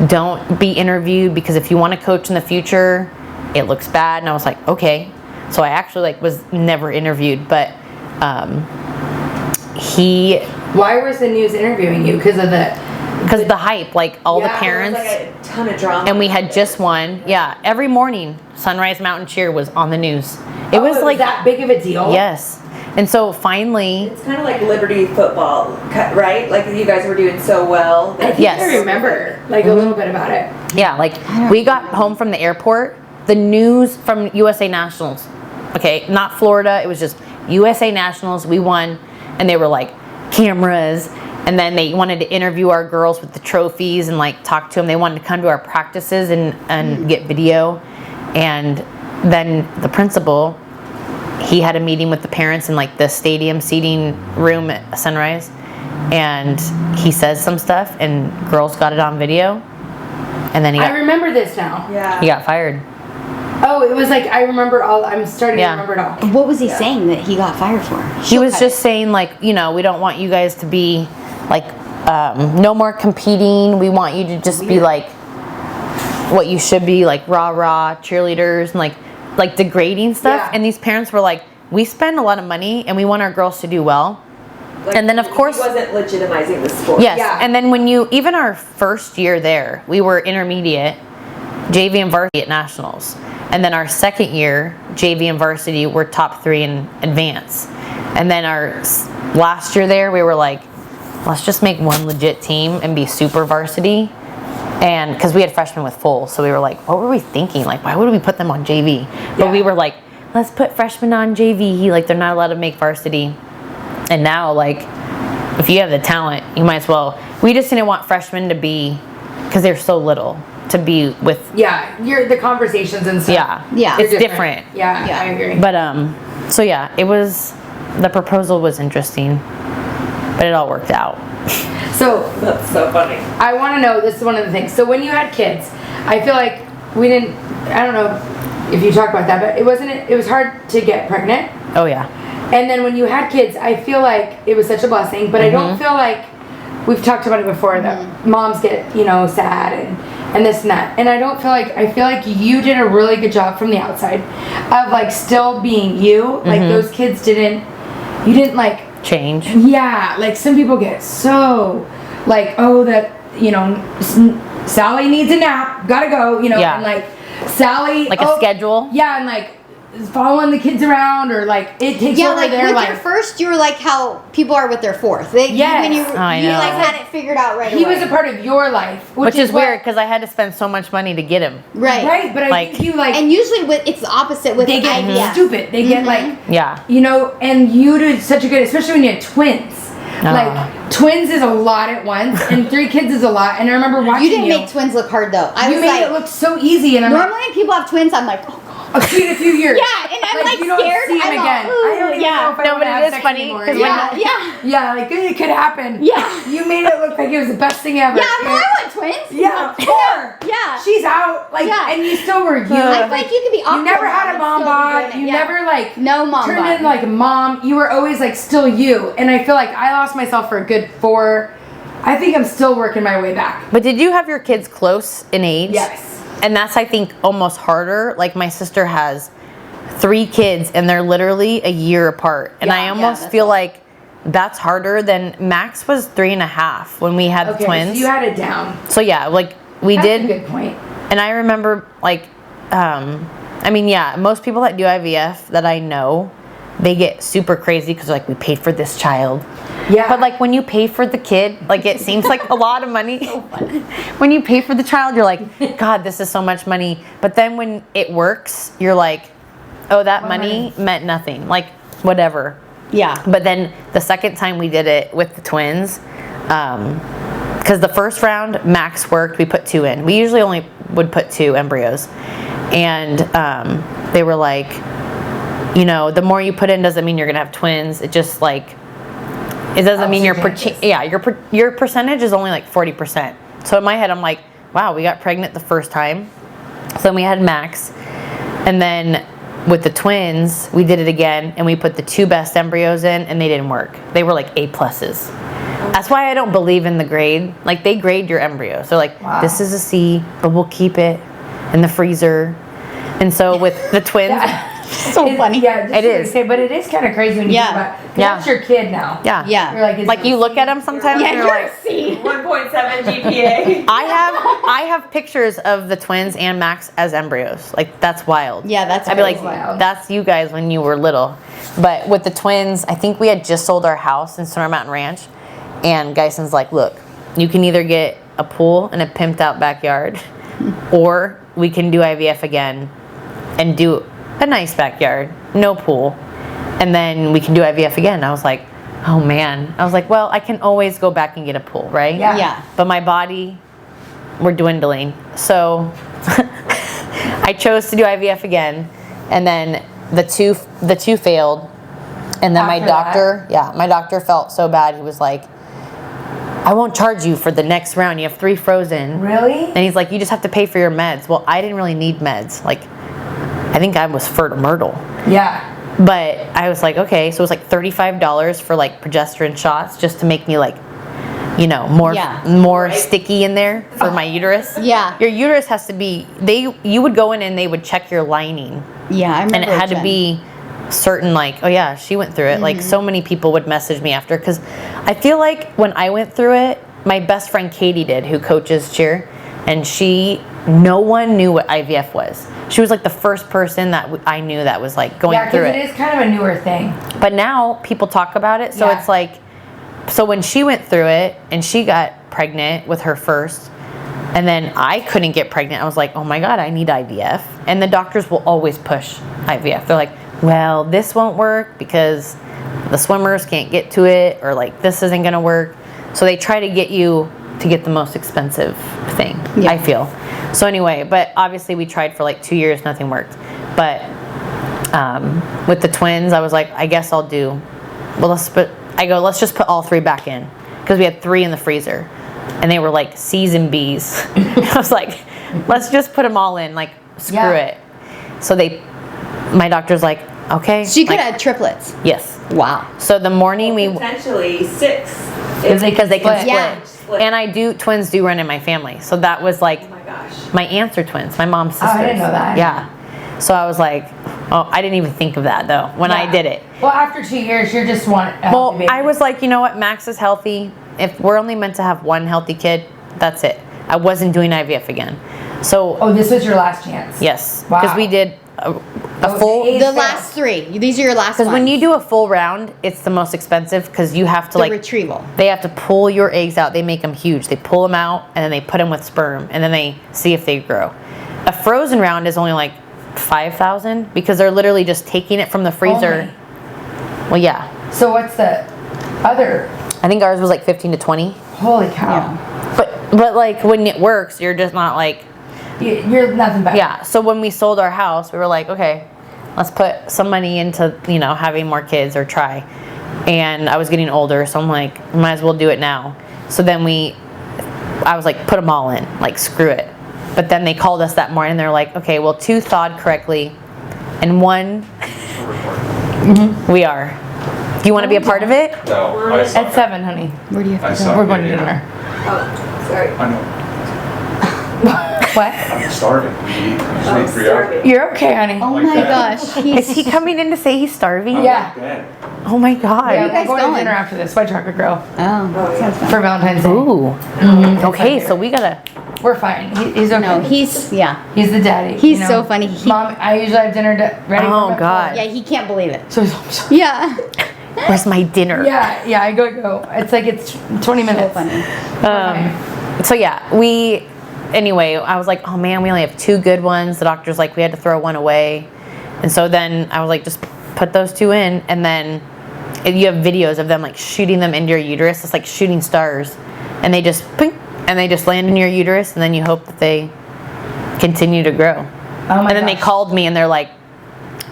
Don't be interviewed because if you want to coach in the future, it looks bad. And I was like, okay. So I actually like was never interviewed, but
Why was the news interviewing you? Because of the
hype, like all the parents.
There was like a ton of drama.
And we had just won. Yeah, every morning, Sunrise Mountain Cheer was on the news. It was like
that big of a deal.
Yes. And so finally,
It's kind of like Liberty football, right? Like you guys were doing so well.
I think
Yes.
I remember like a little bit about it.
yeah, like we got home from the airport, the news from USA Nationals. Okay, not Florida. It was just USA Nationals. We won, and they were like cameras. And then they wanted to interview our girls with the trophies and like talk to them. They wanted to come to our practices and get video. And then the principal, he had a meeting with the parents in like the stadium seating room at Sunrise. And he says some stuff and girls got it on video. And then
I remember this now.
Yeah.
he got fired.
Oh, it was like I remember all. I'm starting to remember it all.
What was he saying that he got fired for?
He was just saying like, we don't want you guys to be like, no more competing. We want you to just be like what you should be, like rah cheerleaders and like degrading stuff.
Yeah.
And these parents were like, we spend a lot of money and we want our girls to do well.
Like,
And then, of course-
he wasn't legitimizing the sport.
Yes.
Yeah.
And then even our first year there, we were intermediate, JV and varsity at nationals. And then our second year, JV and varsity were top 3 in advance. And then our last year there, we were like, let's just make one legit team and be super varsity. And because we had freshmen with full, so we were like, what were we thinking? Like, why would we put them on JV? But we were like, let's put freshmen on JV. Like, they're not allowed to make varsity. And now, like, if you have the talent, you might as well. We just didn't want freshmen to be, because they're so little. to be with.
Yeah, the conversations and stuff.
Yeah.
Yeah.
It's
They're
different.
Yeah,
Yeah.
I agree.
But so yeah, the proposal was interesting, but it all worked out.
So
That's so funny.
I want to know, this is one of the things. So when you had kids, I feel like I don't know if you talk about that, but it was hard to get pregnant.
Oh yeah.
And then when you had kids, I feel like it was such a blessing, but I don't feel like, we've talked about it before, that moms get, sad and this and that. And I feel like you did a really good job from the outside of like still being you. Like those kids you didn't like
change.
Yeah, like some people get so like, oh, that, Sally needs a nap, gotta go,
Yeah.
and like Sally.
Like a schedule.
Yeah, and like following the kids around, or like it takes over
like
their
with
life.
your first, you were like how people are with their fourth.
Yes.
When you
I know.
like had it figured out right
He
away.
was a part of your life,
Which is
what-
weird because I had to spend so much money to get him.
right.
But I
Like-
think you like
And usually it's the opposite with
they get
IVF.
stupid. They get like,
Yeah.
and you did such a good, especially when you had twins.
Ah.
Like twins is a lot at once, and 3 kids is a lot. And I remember watching
You didn't make twins look hard though. I
You
was
made
like,
it look so easy, and I'm
normally when people have twins, I'm like, oh god.
I'll see in a few years.
Yeah, and I'm like
you don't
scared.
see him
I'm all,
again. I don't even
yeah.
know if I
No,
want
but
to
it
have
is
sex
funny,
anymore.
'cause
Yeah, yeah.
Yeah, like it could happen.
Yeah.
You made it look like it was the best thing ever.
Yeah, I want twins.
Yeah, 4.
Yeah.
She's out. Like,
Yeah.
and you still were you.
I feel like you could be
You
awkward
never had
and
a mom
still be
bod.
doing it.
You
Yeah.
never like
No mom
turned
bod.
in like a mom. You were always like still you. And I feel like I lost myself for a good 4. I think I'm still working my way back.
But did you have your kids close in age?
Yes.
And that's, I think, almost harder. Like my sister has 3 kids and they're literally a year apart. And
Yeah,
I
yeah,
almost
that's
feel like that's harder than Max was 3.5 when we had the
Okay,
twins.
so you had it down.
So yeah, like we
That's
did.
a good point.
And I remember like, most people that do IVF that I know, they get super crazy because like we paid for this child.
Yeah.
But like when you pay for the kid, like it seems like a lot of money. When you pay for the child, you're like, God, this is so much money. But then when it works, you're like, oh, that money meant nothing. Like whatever.
Yeah.
But then the second time we did it with the twins, because the first round Max worked, we put 2 in. We usually only would put 2 embryos, and they were like, the more you put in doesn't mean you're gonna have twins. It just like it doesn't mean your percentage is only like 40%. So in my head, I'm like, wow, we got pregnant the first time. So then we had Max, and then with the twins, we did it again, and we put the 2 best embryos in, and they didn't work. They were like A+. That's why I don't believe in the grade. Like they grade your embryo. So like, this is a C, but we'll keep it in the freezer. And so with the twins,
So funny.
Yeah,
It is.
Say, but it is kind of crazy when you think about it. That's your kid now.
yeah,
Yeah.
You're like,
like you look at them sometimes,
Yeah,
and you're
you're
like,
a C.
1.7 GPA.
I have pictures of the twins and Max as embryos. Like that's wild.
Yeah, that's
I'd be like,
crazy.
wild.
that's you guys when you were little. But with the twins, I think we had just sold our house in Sonora Mountain Ranch, and Geison's like, look, you can either get a pool and a pimped out backyard, or we can do IVF again and do a nice backyard, no pool, and then we can do IVF again. I was like, oh man. I was like, well, I can always go back and get a pool, right?
Yeah.
Yeah.
But my body, we're dwindling. So I chose to do IVF again, and then the two failed. And then my doctor felt so bad. He was like, I won't charge you for the next round. You have 3 frozen.
Really?
And he's like, you just have to pay for your meds. Well, I didn't really need meds. Like, I think I was fertomyrtle.
Yeah.
But I was like, okay, so it was like $35 for like progesterone shots just to make me like, more sticky in there for my uterus.
Yeah.
Your uterus has to be, you would go in and they would check your lining.
Yeah, I remember.
And it had to be certain, like, oh yeah, she went through it. Like so many people would message me after, because I feel like when I went through it, my best friend Katie did, who coaches cheer, and no one knew what IVF was. She was like the first person that I knew that was like going through it.
Yeah, because it is kind of a newer thing.
But now people talk about it, so it's like, so when she went through it and she got pregnant with her first, and then I couldn't get pregnant, I was like, oh my God, I need IVF. And the doctors will always push IVF. They're like, well, this won't work because the swimmers can't get to it, or like this isn't gonna work. So they try to get you to get the most expensive thing, I feel. So anyway, but obviously we tried for like 2 years, nothing worked. But with the twins, I was like, I guess I'll do. Well, let's just put all 3 back in, because we had 3 in the freezer, and they were like C's and B's. I was like, let's just put them all in, like screw it. So my doctor's like, okay.
She could
like,
have triplets.
Yes.
Wow.
So the morning
Potentially 6.
because they can split.
Yeah.
And twins do run in my family. So that was like,
Oh my gosh.
my aunts are twins, my mom's sisters.
I didn't know that.
Yeah. So I was like, oh, I didn't even think of that though when I did it.
Well, after 2 years, you're just one.
Well, I was like, you know what, Max is healthy. If we're only meant to have one healthy kid, that's it. I wasn't doing IVF again. So.
Oh, this was your last chance.
Yes.
Wow.
Because we did a full.
The last 3. These are your last ones.
Because when you do a full round, it's the most expensive because you have to
the retrieval.
They have to pull your eggs out. They make them huge. They pull them out and then they put them with sperm and then they see if they grow. A frozen round is only like $5,000 because they're literally just taking it from the freezer.
Only.
Well, yeah.
So what's the other?
I think ours was like 15 to 20.
Holy cow.
Yeah.
But like when it works, you're just not like.
You're nothing better.
Yeah. So when we sold our house, we were like, okay, let's put some money into, having more kids or try. And I was getting older, so I'm like, might as well do it now. So then I was like, put them all in, like screw it. But then they called us that morning and they're like, okay, well 2 thawed correctly and 1 we are. Do you want to be a part of it?
No, I suck
At 7, honey.
Where do you
I
have to
suck
go?
We're going to
at
dinner.
Oh, sorry.
I know.
What?
I'm starving. We usually eat 3
starving.
hours.
You're okay, honey.
Oh
Like
my
that.
gosh.
Is he coming in to say he's starving?
Yeah.
Bad.
Oh my God.
Yeah,
guys
we're going to
going?
dinner after this. White Chocolate Grill.
Oh, sounds fun.
For Valentine's Day.
Ooh. Okay, so we gotta.
We're fine. He's okay.
No, he's the daddy.
He's
so funny.
Mom, I usually have dinner ready.
Oh,
for him at
God.
Yeah, he can't believe it.
4. So
Yeah.
Where's my dinner?
yeah, I go. It's like it's 20 minutes.
So funny.
So yeah, anyway, I was like, oh man, we only have 2 good ones. The doctor's like, we had to throw 1 away. And so then I was like, just put those 2 in. And then you have videos of them like shooting them into your uterus. It's like shooting stars. And they just, ping, and they just land in your uterus. And then you hope that they continue to grow.
Oh my
And then they
gosh.
called me and they're like,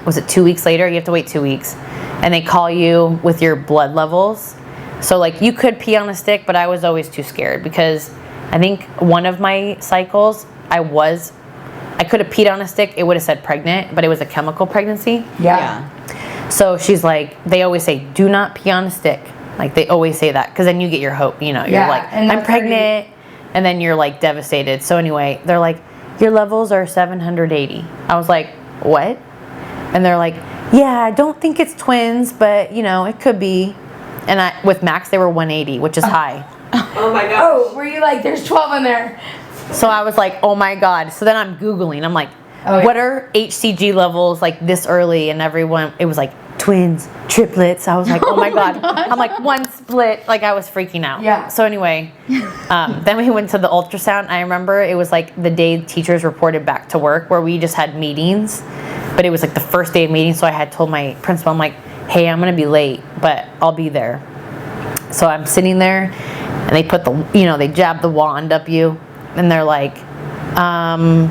was it 2 weeks later? You have to wait 2 weeks. And they call you with your blood levels. So like you could pee on a stick, but I was always too scared because I think one of my cycles, I could have peed on a stick. It would have said pregnant, but it was a chemical pregnancy.
Yeah.
So she's like, they always say, do not pee on a stick. Like they always say that because then you get your hope, you're
Yeah,
like,
and
I'm
that's
pregnant. And then you're like devastated. So anyway, they're like, your levels are 780. I was like, what? And they're like, yeah, I don't think it's twins, but it could be. And with Max, they were 180, which is high.
Oh my gosh.
Oh, were you like, there's 12 in there?
So I was like, oh my God. So then I'm Googling. I'm like,
Oh, yeah.
what are HCG levels like this early? And it was like twins, triplets. I was like, oh my God. I'm like, 1 split. Like I was freaking out.
Yeah.
So anyway, then we went to the ultrasound. I remember it was like the day teachers reported back to work where we just had meetings. But it was like the first day of meeting. So I had told my principal, I'm like, hey, I'm going to be late, but I'll be there. So I'm sitting there and they put they jab the wand up you and they're like, I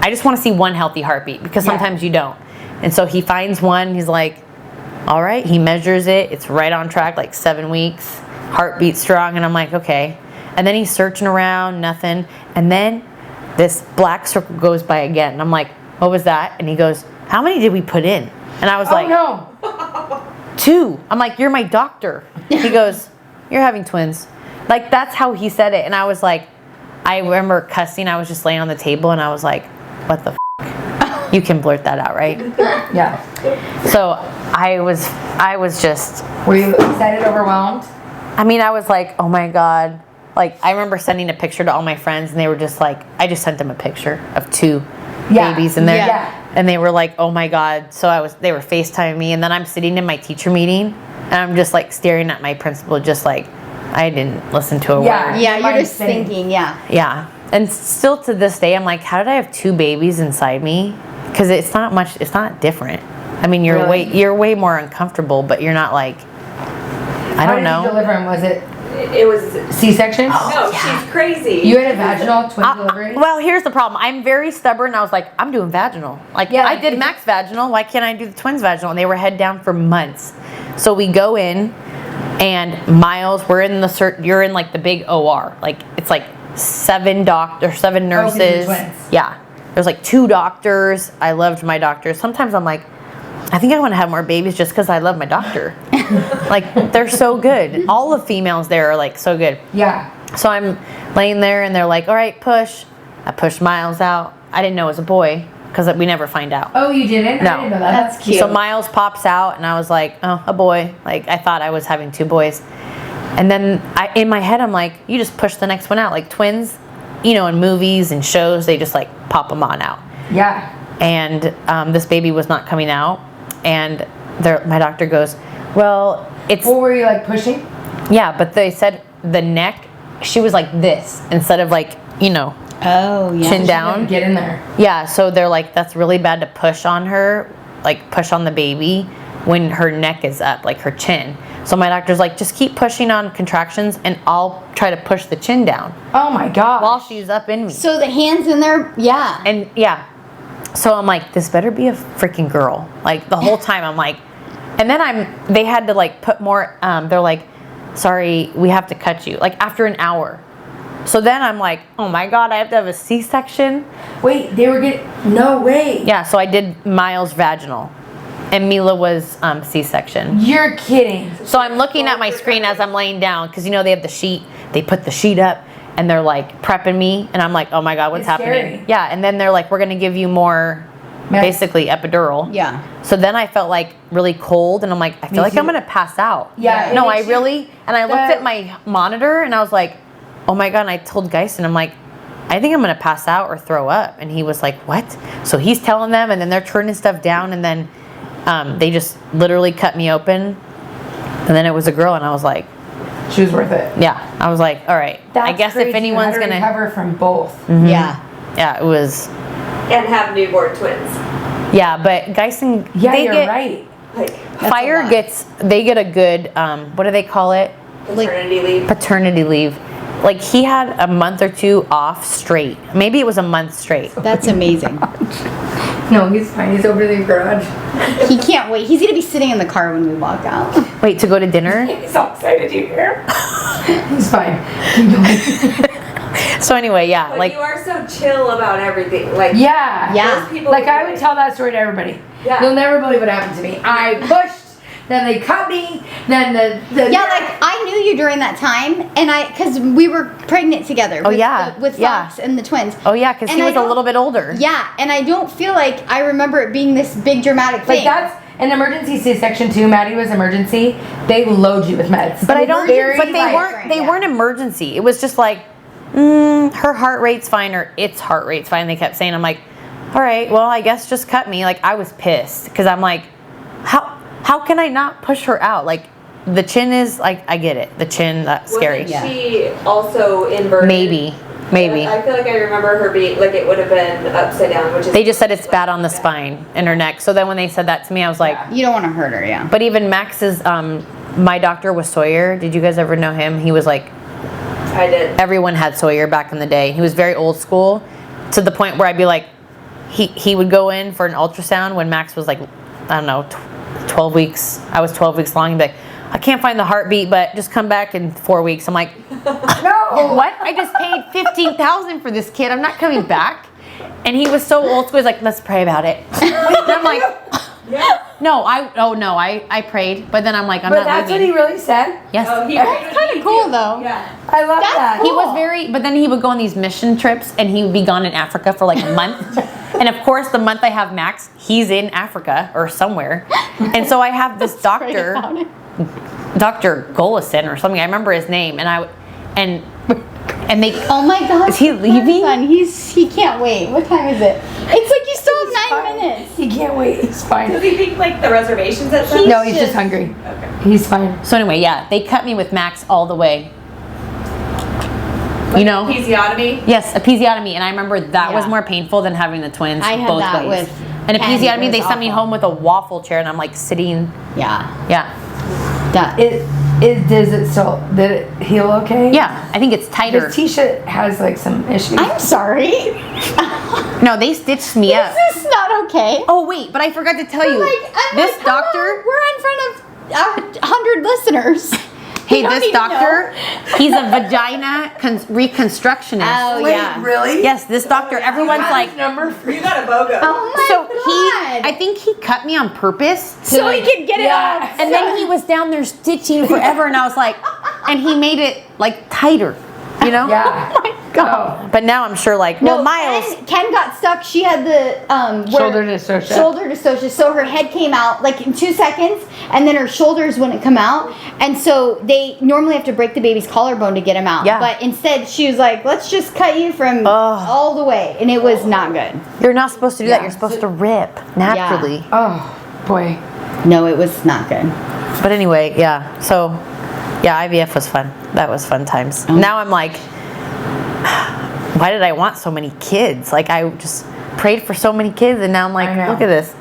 just want to see 1 healthy heartbeat because sometimes you don't. And so he finds 1, he's like, all right, he measures it. It's right on track, like 7 weeks, heartbeat strong. And I'm like, okay. And then he's searching around, nothing. And then this black circle goes by again. And I'm like, what was that? And he goes, how many did we put in? And I was like,
no.
2. I'm like, you're my doctor. He goes, you're having twins. Like, that's how he said it. And I was like, I remember cussing. I was just laying on the table and I was like, what the f***? You can blurt that out, right?
Yeah.
So I was just.
Were you excited, overwhelmed?
I mean, I was like, oh my God. Like, I remember sending a picture to all my friends and they were just like, I just sent them a picture of 2 babies in there.
Yeah.
And they were like, oh my God. So they were FaceTiming me and then I'm sitting in my teacher meeting and I'm just like staring at my principal just like, I didn't listen to a word.
Yeah, you're
Mine's
just
sitting.
thinking, yeah.
Yeah. And still to this day, I'm like, how did I have 2 babies inside me? Because it's not different. I mean, you're
Really?
way more uncomfortable, but you're not like, I don't know.
How did you deliver him? Was it
it was.
C-section?
No, she's crazy.
You had a vaginal twin delivery?
Well, here's the problem. I'm very stubborn. I was like, I'm doing vaginal. Like,
Yeah,
I did Max vaginal. Why can't I do the twins vaginal? And they were head down for months. So we go in, and Miles, you're in like the big OR. Like, it's like 7 nurses.
Twins.
Yeah. There's like 2 doctors. I loved my doctors. Sometimes I'm like, I think I want to have more babies just because I love my doctor. Like, they're so good. All the females there are like so good.
Yeah.
So I'm laying there and they're like, all right, push. I pushed Miles out. I didn't know it was a boy because we never find out.
Oh, you didn't?
No.
I didn't know that. That's cute.
So Miles pops out and I was like, oh, a boy. Like, I thought I was having 2 boys. And then in my head, I'm like, you just push the next one out. Like, twins, you know, in movies and shows, they just like pop them on out.
Yeah.
And this baby was not coming out. And my doctor goes, well, it's...
What were you, like, pushing?
Yeah, but they said the neck, she was like this instead of like, you know,
Oh, yeah.
chin down.
Get in there.
Yeah, so they're like, that's really bad to push on her, like push on the baby when her neck is up, like her chin. So my doctor's like, just keep pushing on contractions and I'll try to push the chin down
Oh, my God.
while she's up in me.
So the hands in there, yeah.
And yeah, so I'm like, this better be a freaking girl. Like the whole time I'm like, and then they had to like put more, they're like, sorry, we have to cut you. Like after an hour. So then I'm like, oh my God, I have to have a C-section.
Wait, they were getting... No way.
Yeah, so I did Miles vaginal and Mila was C-section.
You're kidding.
So I'm looking at my screen as I'm laying down because, you know, they have the sheet. They put the sheet up and they're like prepping me. And I'm like, oh my God, what's
It's
happening?
scary.
Yeah, and then they're like, we're going to give you more, basically epidural.
Yeah.
So then I felt like really cold and I'm like, I feel like I'm
too.
going to pass out.
Yeah,
No,
it
I
makes you-
really, and I looked at my monitor and I was like, oh my God, and I told Geisen, I'm like, I think I'm going to pass out or throw up. And he was like, what? So he's telling them and then they're turning stuff down and then they just literally cut me open. And then it was a girl and I was like,
She was worth it.
yeah. I was like, all right.
That's
I guess
crazy.
if anyone's
You had to
going to,
recover from both.
Yeah.
yeah, it was,
And have newborn twins.
yeah, but Geisen,
Yeah,
they
you're
get,
right.
Like
Fire
lot.
they get a good, what do they call it?
paternity leave.
Paternity leave. Like he had a month or 2 off straight. Maybe it was a month straight.
That's amazing.
No, he's fine. He's over the garage.
He can't wait. He's going to be sitting in the car when we walk out.
Wait, to go to dinner?
He's all excited you hear. He's fine. Keep going.
So anyway, yeah,
But
like,
you are so chill about everything. Like
Yeah.
Yeah.
those people
Like
who
I
do
would
it.
tell that story to everybody.
Yeah.
You'll never believe what happened to me. I pushed, then they cut me, then the
Yeah, like I knew you during that time, and because we were pregnant together.
Oh,
with
yeah,
with
yeah.
Fox and the twins.
oh yeah, because he
And I
was a
don't-
little bit older.
Yeah, and I don't feel like I remember it being this big dramatic
like
thing.
that's an emergency C-section too. Maddie was emergency. They load you with meds.
But I don't,
Very,
but they
like,
weren't, they
yeah.
weren't emergency. It was just like, her heart rate's fine or its heart rate's fine. They kept saying, I'm like, all right, well, I guess just cut me. Like I was pissed because I'm like, how can I not push her out? Like the chin is like, I get it. The chin, that's scary.
Wasn't she also inverted?
Maybe.
I feel like I remember her being like it would have been upside down, which is.
They just said it's bad on the spine and her neck. So then when they said that to me, I was like,
You don't want to hurt her, yeah.
but even Max's, my doctor was Sawyer. Did you guys ever know him? He was like,
I did.
everyone had Sawyer back in the day. He was very old school to the point where I'd be like, he would go in for an ultrasound when Max was like, I don't know, 12 weeks. I was 12 weeks long. He'd be like, I can't find the heartbeat, but just come back in 4 weeks. I'm like,
No.
what? I just paid $15,000 for this kid. I'm not coming back. And he was so old school. He's like, let's pray about it. And I'm like, no, I prayed, but then I'm like, I'm
But
not
that's what
leaving.
he really said.
Yes.
Oh, he
That's kind of cool, though.
Yeah.
I love that.
He was very, but then he would go on these mission trips and he would be gone in Africa for like a month. And of course, the month I have Max, he's in Africa or somewhere. And so I have this doctor, Dr. Golison or something. I remember his name. And they,
Oh my God.
Is he leaving?
Son, he can't wait. What time is it? It's like you still have 9
Fine.
minutes.
He can't wait. He's fine.
Does he think like the reservations at some?
No, he's just hungry.
Okay.
He's fine.
so anyway, yeah, they cut me with Max all the way. You know?
Episiotomy.
Yes, episiotomy. And I remember that was
Yeah.
more painful than having the twins
I had
both
that
ways.
with
And
Penny.
episiotomy,
It
they
was
sent me
awful.
home with a waffle chair and I'm like sitting,
Yeah.
yeah.
Does it still, did it heal okay?
Yeah, I think it's tighter.
Because Teisha has like some issues.
I'm sorry.
No, they stitched me up.
This is not okay.
Oh wait, but I forgot to tell you. This doctor.
We're in front of 100 listeners.
Hey,
don't
this
even
doctor, he's a vagina reconstructionist.
Oh,
Wait,
yeah.
really?
Yes, this doctor, everyone's like,
number for
You got a BOGO.
Oh my
so
God.
I think he cut me on purpose.
So he could get it
Yeah.
off.
And then he was down there stitching forever, and I was like, and he made it like tighter, you know?
Yeah.
Oh my God.
But now I'm sure like, well, Miles.
Ken got stuck. She had the
Shoulder dystocia.
Shoulder dystocia. So her head came out like in 2 seconds, and then her shoulders wouldn't come out. And so they normally have to break the baby's collarbone to get him out.
Yeah.
But instead, she was like, "Let's just cut you from all the way," and it was not good.
You're not supposed to do that.
Yeah.
You're supposed to rip naturally.
Oh, boy.
No, it was not good.
But anyway, yeah. So, yeah, IVF was fun. That was fun times. Now I'm like, why did I want so many kids? Like I just prayed for so many kids, and now I'm like,
I know.
look at this.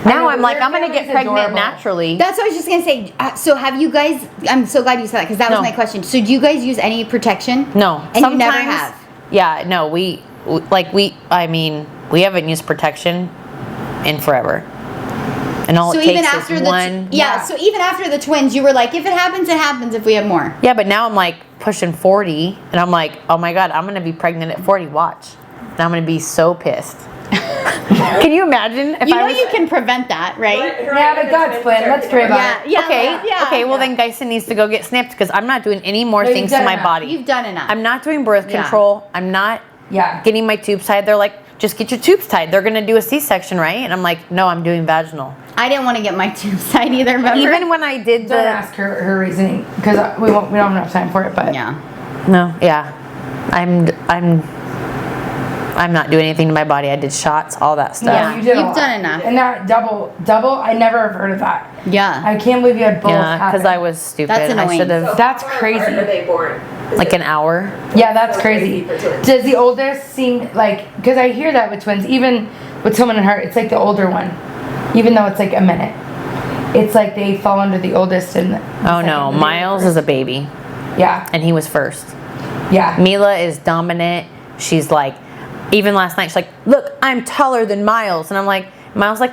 Now
know,
I'm like,
your
I'm gonna get
family's
pregnant
adorable.
naturally.
That's what I was just gonna say. So have you guys? I'm so glad you said that because that was
No.
my question. So do you guys use any protection?
No,
and you never have.
Yeah, no, we haven't used protection in forever. And all
So
it
even
takes
after
is
the
one.
so even after the twins, you were like, if it happens, it happens. If we have more.
Yeah, but now I'm like pushing 40, and I'm like, oh my God, I'm gonna be pregnant at 40. Watch. And I'm gonna be so pissed. Can you imagine if
You
I
know
was?
you can prevent that, right?
Yeah, but God's plan. Let's pray about it.
Yeah.
Okay, well then Dyson needs to go get snipped because I'm not doing any more
No, you've
things to
done
my
enough.
body.
You've done enough.
I'm not doing birth
Yeah.
control. I'm not
Yeah.
getting my tubes tied. They're like, just get your tubes tied. They're gonna do a C-section, right? And I'm like, no, I'm doing vaginal.
I didn't want to get my tubes tied either. Remember?
Even when I did
Don't
the
ask her reasoning because we don't have enough time for it. But
yeah.
no, yeah, I'm not doing anything to my body. I did shots, all that stuff.
Yeah.
you did. a
You've
lot.
done enough.
And that double. I never have heard of that.
Yeah.
I can't believe you had both.
Yeah, because
happen.
I was stupid.
That's
I
annoying.
should have
So
That's
how far
crazy.
apart Are they born? Is
like
it-
an hour.
Yeah, that's
So
crazy.
crazy for twins.
Does the oldest seem like? Because I hear that with twins, even with someone in heart, it's like the older one, even though it's like a minute. It's like they fall under the oldest and.
Oh no, Miles is a baby,
Yeah.
and he was first.
Yeah.
Mila is dominant. She's like, even last night, she's like, look, I'm taller than Miles. And I'm like, Miles like,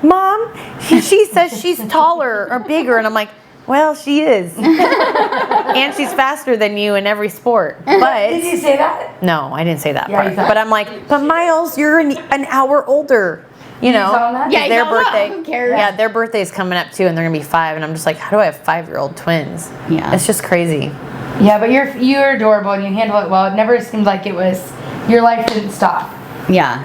Mom, she says she's taller or bigger. And I'm like, well, she is. And she's faster than you in every sport.
Did
But
you say that?
no, I didn't say that
Yeah, you
part.
thought-
But I'm like, but Miles, you're an hour older. You know,
tell them that?
Yeah,
their
no,
birthday.
who cares?
Yeah, their birthday's coming up too, and they're gonna be 5. And I'm just like, how do I have 5-year-old twins?
Yeah.
It's just crazy.
Yeah, but you're adorable and you handle it well. It never seemed like it was. Your life didn't stop.
Yeah.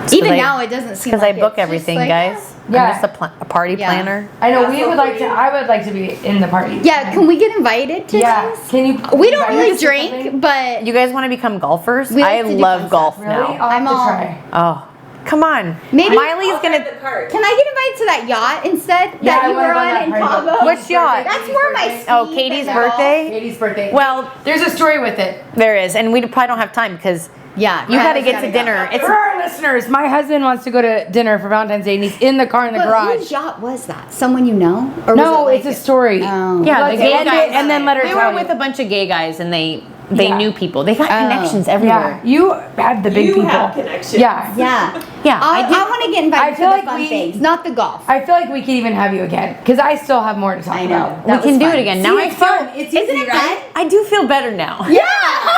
It's
Even
'cause
now, it doesn't seem
Because
like
I book
it's just
everything,
like,
guys.
Yeah.
I'm just a party
Yeah.
planner.
I know
Yeah,
we
so
would like
for
to.
you-
I would like to be in the party.
Yeah, can we get invited to
Yeah.
things?
Can you?
We don't
invite
really
us to
drink,
something?
but
You guys want to become golfers?
We like
I
to do
love
fun
golf
Really?
now.
I'll have
I'm
to
all-
try.
Oh, come on.
Maybe-
Miley's
I'll
gonna.
drive the cart.
can I get invited to that yacht instead
Yeah,
that
I
you
wanna
were
go on
on
that
in
party.
Cabo?
Which yacht?
That's more my speed.
Oh, Katie's
than golf.
birthday.
Katie's birthday.
Well,
there's a story with it.
there is, and we probably don't have time because
Yeah,
you got to
Kyle's
get
gotta
to
go.
dinner. It's
For our listeners, my husband wants to go to dinner for Valentine's Day, and he's in the car in the
But
garage.
whose yacht was that? Someone you know? Or
No,
was it
it's
like
a story.
Oh.
yeah,
Let's
the gay
end
guys,
it and then let her
we
tell
were with
you.
a bunch of gay guys, and they
Yeah.
knew people. They got
Oh.
connections
Yeah,
everywhere.
you have the big
You
people.
have connections.
Yeah.
Yeah.
Yeah,
I
I did.
want to get
I
invited
feel
to
like
the fun
we-
things, not the golf.
I feel like we could even have you again because I still have more to talk
I know.
about.
We
That
can
was
do
fun.
it again.
See,
Now I
it's
feel.
fun. It's
Isn't
easy,
it
right?
fun?
I do feel better now.
Yeah,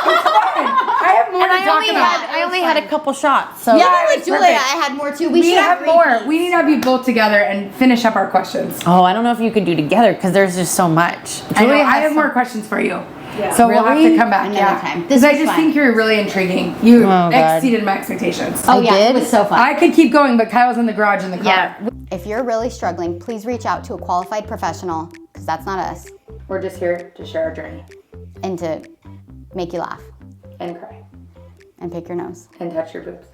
it's fun. I have more
And
to
I
talk
only
about.
had I only had a couple shots. So
Yeah.
Even
it
with
was
Julia,
perfect.
I had more too.
We
should
have more. We need to have you both together and finish up our questions.
Oh, I don't know if you could do together because there's just so much.
I know,
Julia
I
has
have
some-
more questions for you.
Yeah.
So we'll have
Really?
to come back
Another time.
Because
This
I
was
just
fun.
think you're really intriguing. You
Oh, God.
exceeded my expectations.
Oh
I
yeah,
did?
it was so fun.
I could keep going, but Kyle's in the garage in the car.
yeah. If you're really struggling, please reach out to a qualified professional, because that's not us,
We're just here to share our journey
and to make you laugh
and cry
and pick your nose.
and touch your boobs.